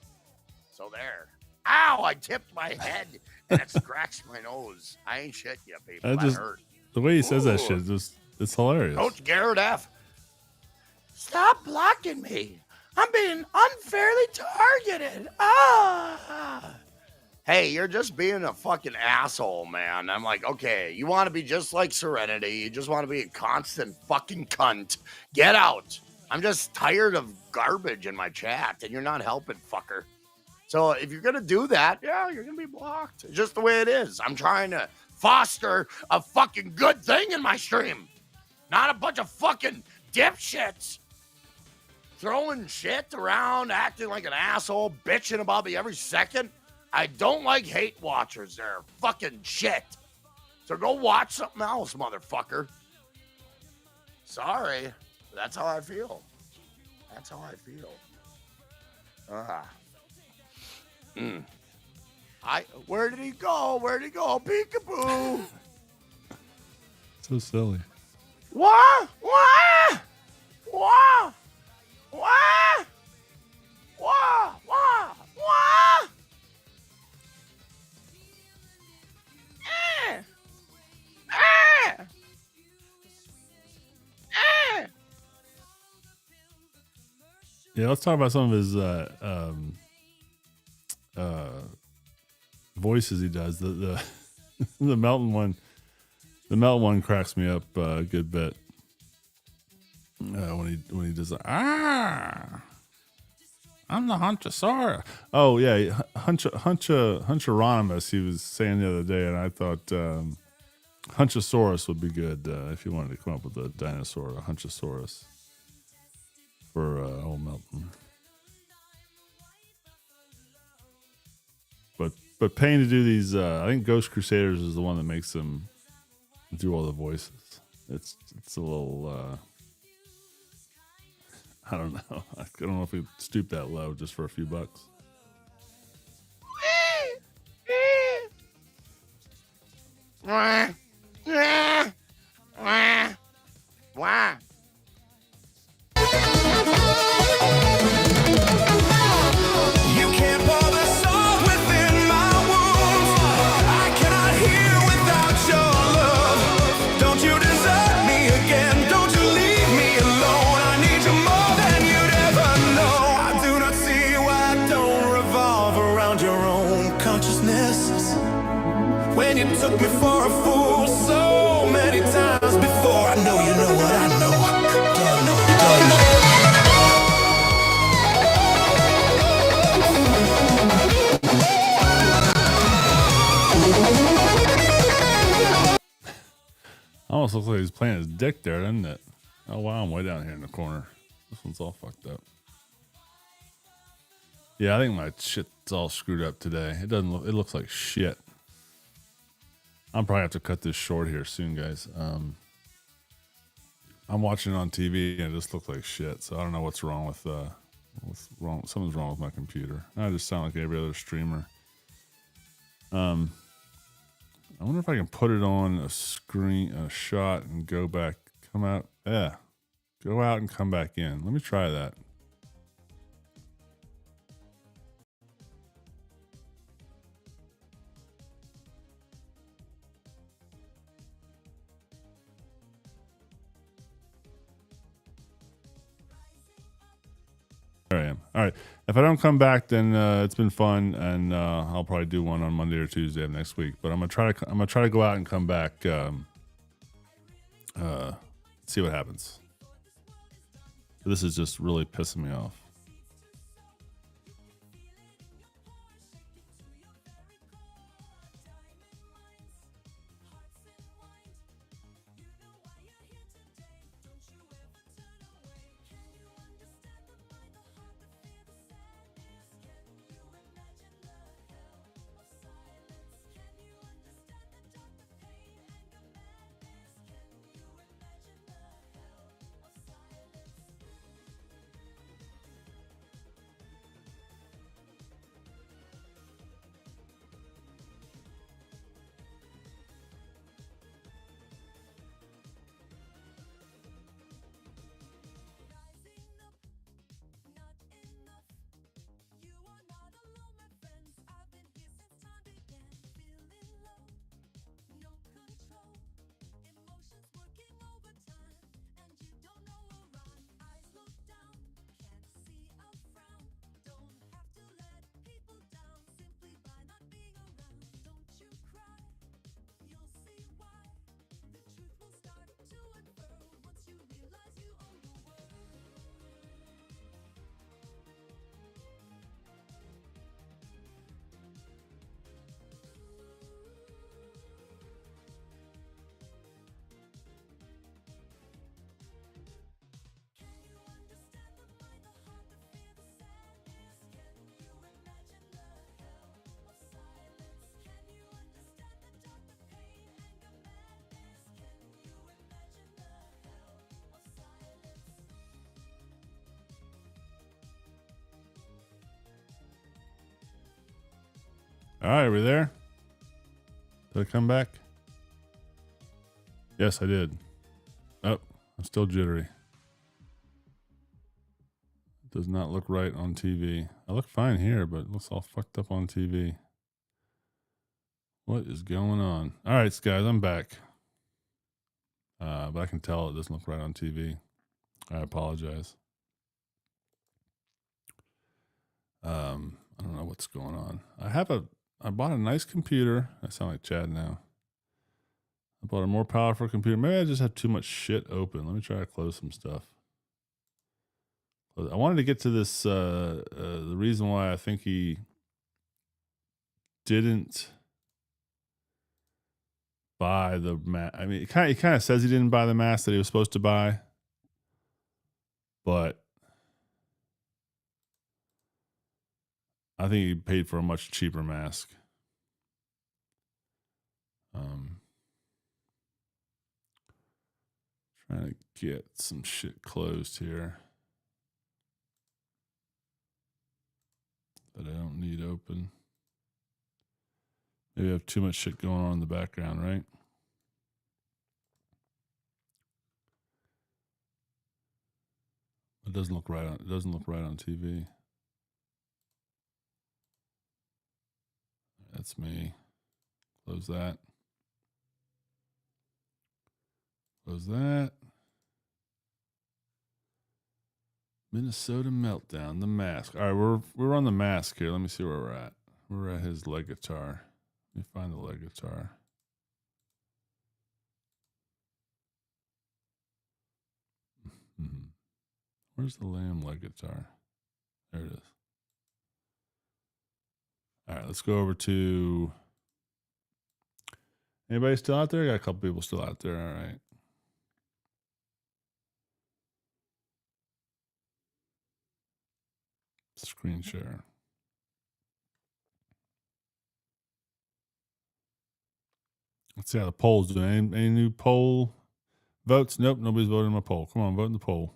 Speaker 6: So there. Ow, I tipped my head, and it scratched my nose. I ain't shit yet, people. That hurt.
Speaker 19: The way he says that
Speaker 6: Ooh.
Speaker 19: shit, it's hilarious.
Speaker 6: Coach Garrett F. Stop blocking me. I'm being unfairly targeted. Ah. Hey, you're just being a fucking asshole, man. I'm like, okay, you want to be just like Serenity. You just want to be a constant fucking cunt. Get out. I'm just tired of garbage in my chat, and you're not helping, fucker. So if you're going to do that, yeah, you're going to be blocked. It's just the way it is. I'm trying to foster a fucking good thing in my stream. Not a bunch of fucking dipshits throwing shit around, acting like an asshole, bitching about me every second. I don't like hate watchers. They're fucking shit. So go watch something else, motherfucker. Sorry. That's how I feel. That's how I feel. Where did he go? Where did he go? Peekaboo.
Speaker 19: So silly.
Speaker 6: What? What? What? What? What? What? What?
Speaker 19: Yeah, let's talk about some of his voices he does. The the Melton one. The Melton one cracks me up a good bit. When he does I'm the Hunchosaurus. Oh yeah, Huncheronimus. He was saying the other day, and I thought Hunchosaurus would be good if you wanted to come up with a dinosaur, a Hunchosaurus for old Melton. But paying to do these, I think Ghost Crusaders is the one that makes them do all the voices. It's a little. I don't know. I don't know if we stoop that low just for a few bucks.
Speaker 10: You can't pour the salt within my wounds. I cannot heal without your love. Don't you desert me again. Don't you leave me alone. I need you more than you'd ever know. I do not see why I don't revolve around your own consciousness. When you took me for a fool so many times before, I know you know what I know. Don't know.
Speaker 19: Almost looks like he's playing his dick there, doesn't it? Oh wow, I'm way down here in the corner. This one's all fucked up. Yeah, I think my shit's all screwed up today. It doesn't look. It looks like shit. I'm probably have to cut this short here soon, guys. I'm watching it on TV and it just looks like shit. So I don't know what's wrong with something's wrong with my computer. I just sound like every other streamer. I wonder if I can put it on a screen, a shot, and go back, come out. Yeah, go out and come back in. Let me try that. There I am. All right. If I don't come back, then it's been fun, and I'll probably do one on Monday or Tuesday of next week. But I'm gonna try to go out and come back. See what happens. This is just really pissing me off. All right, are we there? Did I come back? Yes, I did. Oh, I'm still jittery. It does not look right on TV. I look fine here, but it looks all fucked up on TV. What is going on? All right, guys, I'm back. But I can tell it doesn't look right on TV. I apologize. I don't know what's going on. I bought a nice computer. I sound like Chad now. I bought a more powerful computer. Maybe I just have too much shit open. Let me try to close some stuff. I wanted to get to this, the reason why I think he didn't buy the mask. I mean, he kind of says he didn't buy the mask that he was supposed to buy, but I think he paid for a much cheaper mask. Trying to get some shit closed here that I don't need open. Maybe I have too much shit going on in the background, right? It doesn't look right on. It doesn't look right on TV. That's me. Close that. Close that. Minnesota Meltdown, the mask. All right, we're on the mask here. Let me see where we're at. We're at his leg guitar. Let me find the leg guitar. Where's the lamb leg guitar? There it is. All right, let's go over to. Anybody still out there? Got a couple people still out there. All right. Screen share. Let's see how the poll's doing. Any new poll votes? Nope, nobody's voting in my poll. Come on, vote in the poll.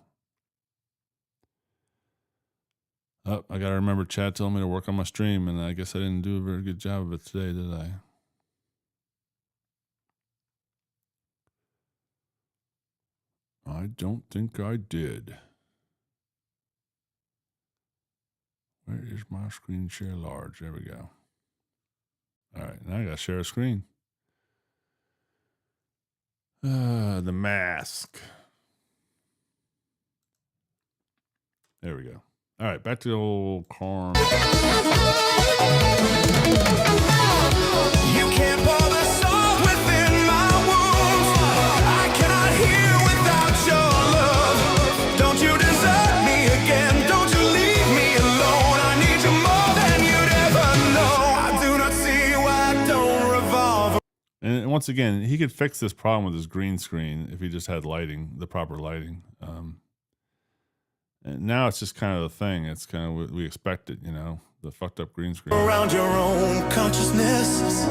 Speaker 19: Oh, I got to remember Chad told me to work on my stream, and I guess I didn't do a very good job of it today, did I? I don't think I did. Where is my screen share large? There we go. All right, now I got to share a screen. The mask. There we go. All right, back to the old Karm.
Speaker 10: You can't pour the salt within my wounds. I cannot hear without your love. Don't you desert me again. Don't you leave me alone. I need you more than you'd ever know. I do not see why I don't revolve.
Speaker 19: And once again, he could fix this problem with his green screen if he just had lighting, the proper lighting. And now it's just kind of the thing. It's kind of what we expected, you know, the fucked up green screen.
Speaker 10: Around your own consciousness,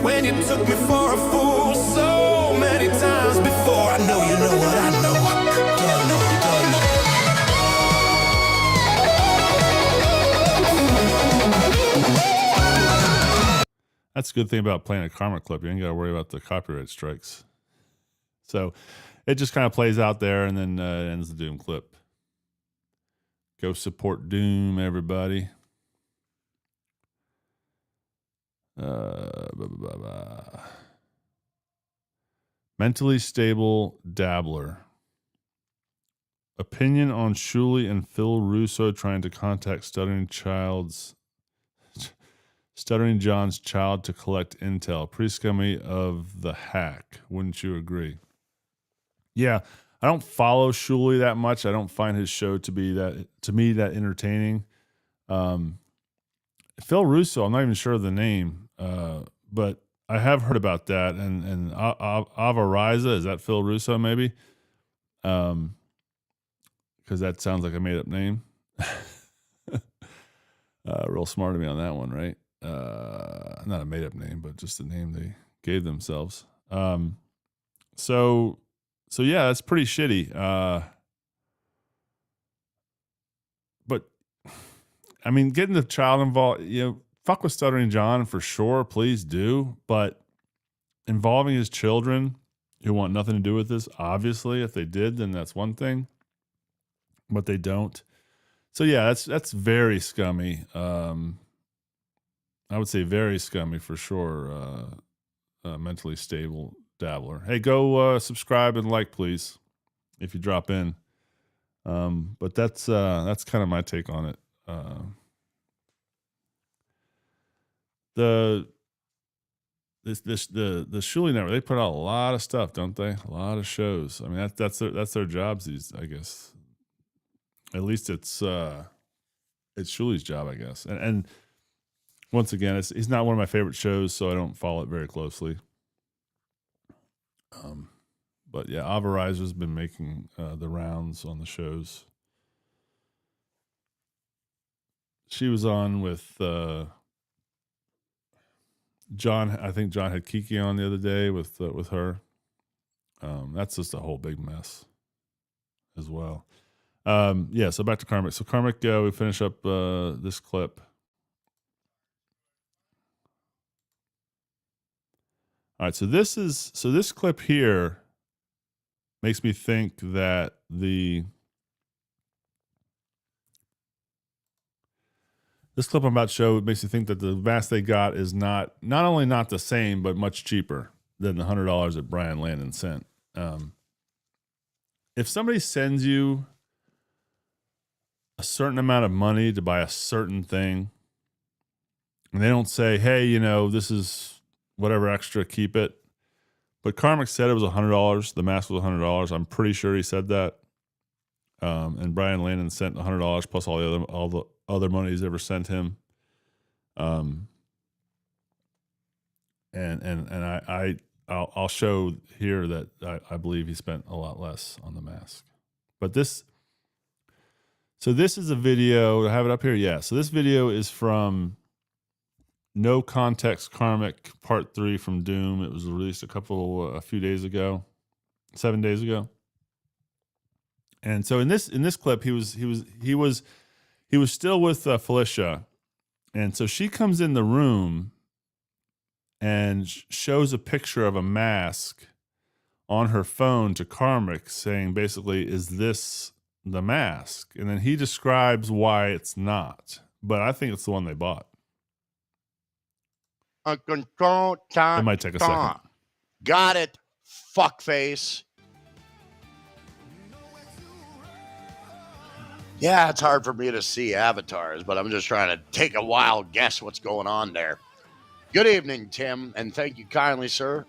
Speaker 10: when you took me for a fool so many times before. I know you know what I know. Don't know.
Speaker 19: That's a good thing about playing a Karma clip. You ain't got to worry about the copyright strikes. So it just kind of plays out there and then ends the Doom clip. Go support Doom, everybody. Mentally stable dabbler. Opinion on Shuli and Phil Russo trying to contact Stuttering John's child to collect intel. Pretty scummy of the hack. Wouldn't you agree? Yeah. I don't follow Shuli that much. I don't find his show to be that entertaining. Phil Russo, I'm not even sure of the name, but I have heard about that. And Avariza, is that Phil Russo maybe? Because that sounds like a made up name. Real smart of me on that one, right? Not a made up name, but just the name they gave themselves. So yeah, that's pretty shitty. But I mean, getting the child involved, you know, fuck with Stuttering John for sure, please do. But involving his children who want nothing to do with this, obviously, if they did, then that's one thing. But they don't. So yeah, that's very scummy. I would say very scummy for sure. Mentally stable dabbler. Hey, go subscribe and like, please, if you drop in. But that's kind of my take on it. The Shuli Network, they put out a lot of stuff, don't they? A lot of shows. I mean, that's their jobs. I guess. At least it's Shuli's job, I guess. And once again, he's not one of my favorite shows, so I don't follow it very closely. But yeah, Avarizer's been making the rounds on the shows. She was on with John. I think John had Kiki on the other day with her. That's just a whole big mess as well. Yeah, so back to Karmic. So Karmic, we finish up this clip. All right, so this clip here makes me think that this clip I'm about to show makes me think that the mask they got is not only not the same, but much cheaper than the $100 that Brian Landon sent. If somebody sends you a certain amount of money to buy a certain thing, and they don't say, hey, this is whatever extra, keep it. But Karmic said it was $100. The mask was $100. I'm pretty sure he said that. And Brian Landon sent $100 plus all the other money he's ever sent him. And I'll show here that I believe he spent a lot less on the mask. But this is a video. Do I have it up here? Yeah. So this video is from No Context Karmic Part 3 from Doom. It was released a few days ago, 7 days ago. And so in this clip, he was still with Felicia, and so she comes in the room and shows a picture of a mask on her phone to Karmic, saying basically, "Is this the mask?" And then he describes why it's not, but I think it's the one they bought. It might take a second.
Speaker 6: Got it, fuckface. Yeah, it's hard for me to see avatars, but I'm just trying to take a wild guess what's going on there. Good evening, Tim, and thank you kindly, sir.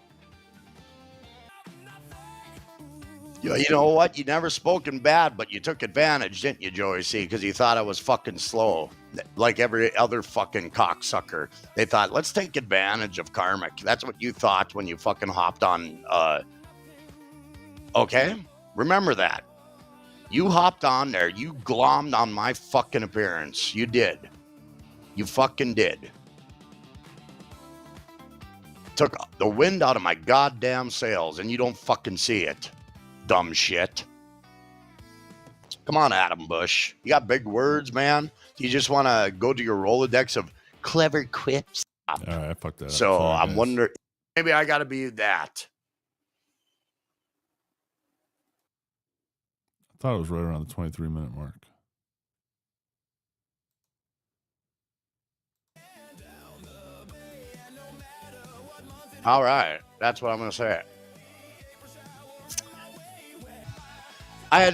Speaker 6: You know what? You never spoken bad, but you took advantage, didn't you, Joey C? Because you thought I was fucking slow. Like every other fucking cocksucker. They thought, let's take advantage of Karmic. That's what you thought when you fucking hopped on. Okay? Remember that. You hopped on there. You glommed on my fucking appearance. You did. You fucking did. Took the wind out of my goddamn sails, and you don't fucking see it. Dumb shit. Come on, Adam Bush. You got big words, man. Do you just want to go to your Rolodex of clever quips?
Speaker 19: All right, I fucked that up.
Speaker 6: So
Speaker 19: Sorry,
Speaker 6: I'm
Speaker 19: guys.
Speaker 6: wondering, maybe I got to be that.
Speaker 19: I thought it was right around the 23-minute mark.
Speaker 6: All right. That's what I'm going to say. I had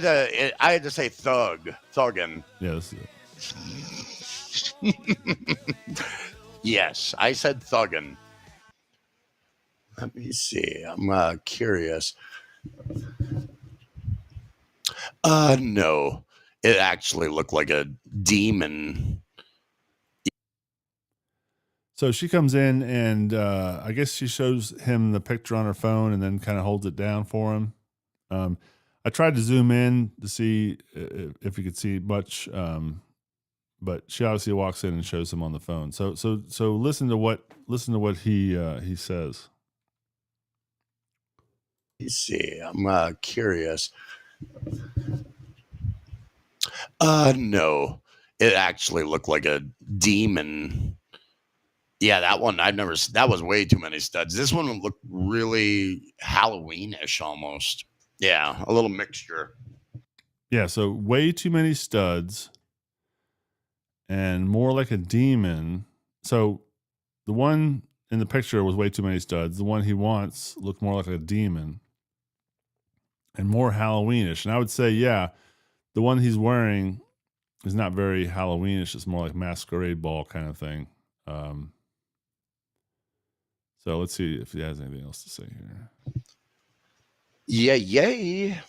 Speaker 6: to say thuggin.
Speaker 19: Yeah, this is
Speaker 6: it. Yes, I said thuggin. Let me see. I'm curious. No. It actually looked like a demon.
Speaker 19: So she comes in and I guess she shows him the picture on her phone and then kind of holds it down for him. I tried to zoom in to see if you could see much, but she obviously walks in and shows him on the phone. So listen to what he says.
Speaker 6: You see, I'm curious. No, it actually looked like a demon. Yeah, that one that was way too many studs. This one would look really Halloweenish almost. Yeah, a little mixture.
Speaker 19: Yeah, so way too many studs and more like a demon. So the one in the picture was way too many studs. The one he wants looked more like a demon and more Halloweenish. And I would say, yeah, the one he's wearing is not very Halloweenish. It's more like masquerade ball kind of thing. So let's see if he has anything else to say here.
Speaker 6: Yeah, yay.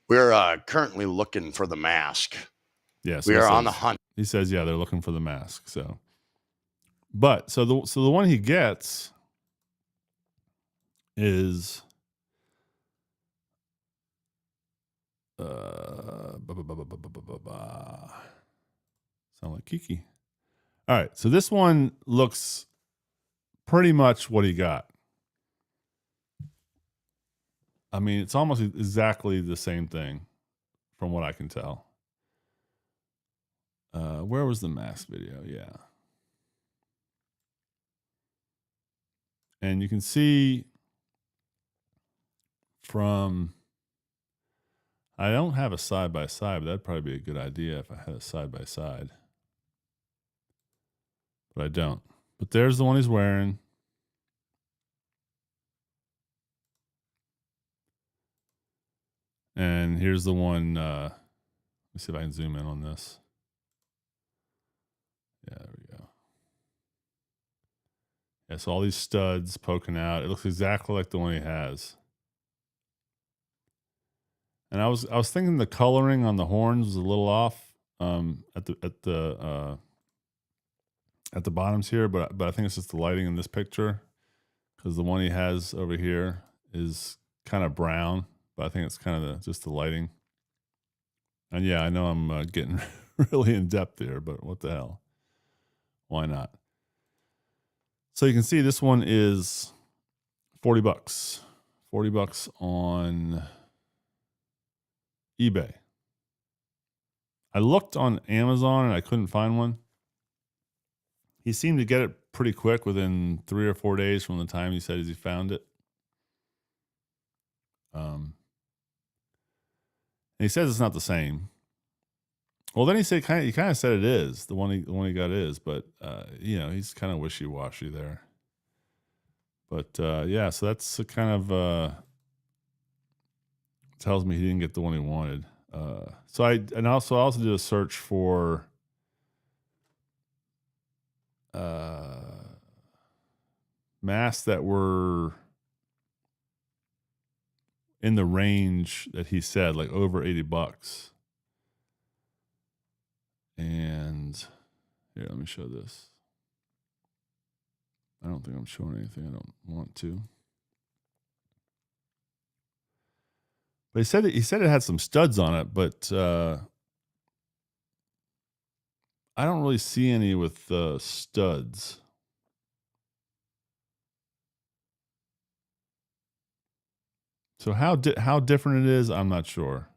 Speaker 6: We're currently looking for the mask.
Speaker 19: Yes,
Speaker 6: we are on the hunt.
Speaker 19: He says, yeah, they're looking for the mask. So, but so the one he gets is sound like Kiki. All right, so this one looks pretty much what he got. I mean, it's almost exactly the same thing from what I can tell. Where was the mask video? Yeah. And you can see from, I don't have a side-by-side, but that'd probably be a good idea if I had a side-by-side. But I don't. But there's the one he's wearing. And here's the one, let me see if I can zoom in on this. Yeah, there we go. Yeah, so all these studs poking out. It looks exactly like the one he has. And I was thinking the coloring on the horns was a little off at the bottoms here, but I think it's just the lighting in this picture, because the one he has over here is kind of brown, but I think it's kind of just the lighting. And yeah, I know I'm getting really in depth here, but what the hell? Why not? So you can see this one is $40. $40 on eBay. I looked on Amazon and I couldn't find one. He seemed to get it pretty quick, within 3 or 4 days from the time he said he found it. And he says it's not the same. Well, then he kind of said it is. The one he got is, but he's kind of wishy-washy there. But yeah, so that's kind of tells me he didn't get the one he wanted. So I also did a search for masks that were in the range that he said, like over $80. And here, let me show this. I don't think I'm showing anything I don't want to. But he said it had some studs on it, but I don't really see any with studs. So how different it is, I'm not sure.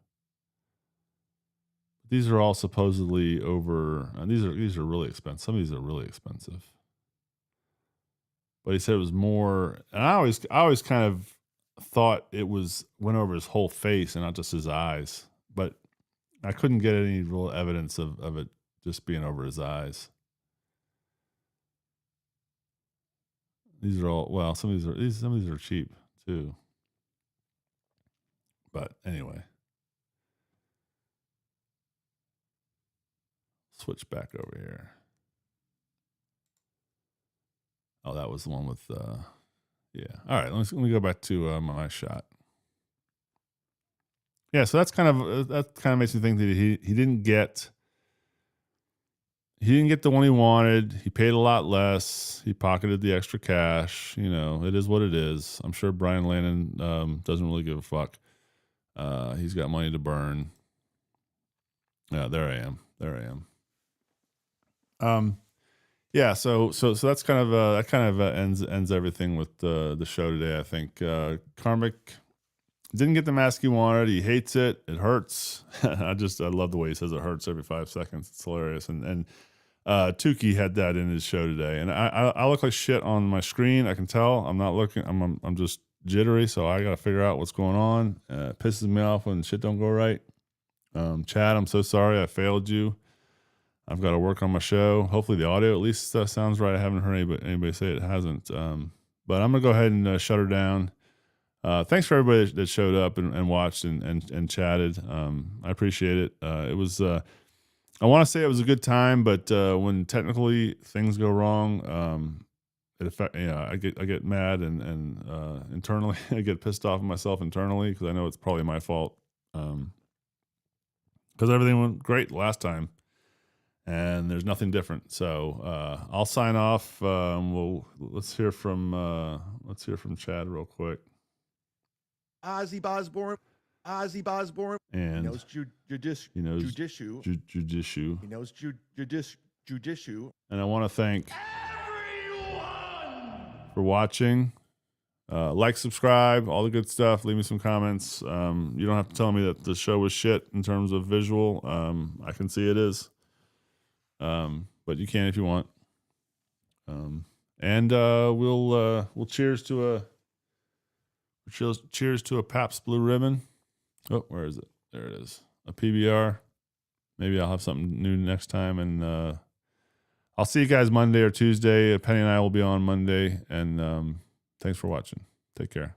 Speaker 19: These are all supposedly over. These are really expensive. Some of these are really expensive. But he said it was more, and I always kind of thought it went over his whole face and not just his eyes. But I couldn't get any real evidence of it just being over his eyes. These are all, some of these are cheap too. But anyway. Switch back over here. Oh, that was the one with yeah. All right, let me go back to my shot. Yeah, so that kind of makes me think that he didn't get the one he wanted. He paid a lot less. He pocketed the extra cash. It is what it is. I'm sure Brian Landon doesn't really give a fuck. He's got money to burn. Yeah, there I am. Yeah, so that's kind of ends everything with the show today. I think Karmic didn't get the mask he wanted. He hates it. It hurts. I love the way he says it hurts every 5 seconds. It's hilarious. And Tukey had that in his show today, and I look like shit on my screen. I can tell. I'm not looking. I'm just jittery, so I got to figure out what's going on. It pisses me off when shit don't go right. Chad, I'm so sorry I failed you. I've got to work on my show. Hopefully the audio at least sounds right. I haven't heard anybody say it hasn't. But I'm gonna go ahead and shut her down. Thanks for everybody that showed up and watched and chatted. I appreciate it. It was. I want to say it was a good time, but when technically things go wrong, I get mad and internally I get pissed off at myself internally because I know it's probably my fault. Because everything went great last time, and there's nothing different. So I'll sign off. Let's hear from Chad real quick.
Speaker 2: Ozzy Osbourne. And
Speaker 19: he
Speaker 2: knows judicial.
Speaker 19: He knows
Speaker 2: judicial.
Speaker 19: And I want to thank for watching. Like, subscribe, all the good stuff. Leave me some comments. You don't have to tell me that the show was shit in terms of visual. I can see it is. But you can if you want. And we'll cheers to a Pabst Blue Ribbon. Oh, where is it? There it is. A PBR. Maybe I'll have something new next time. And I'll see you guys Monday or Tuesday. Penny and I will be on Monday. And thanks for watching. Take care.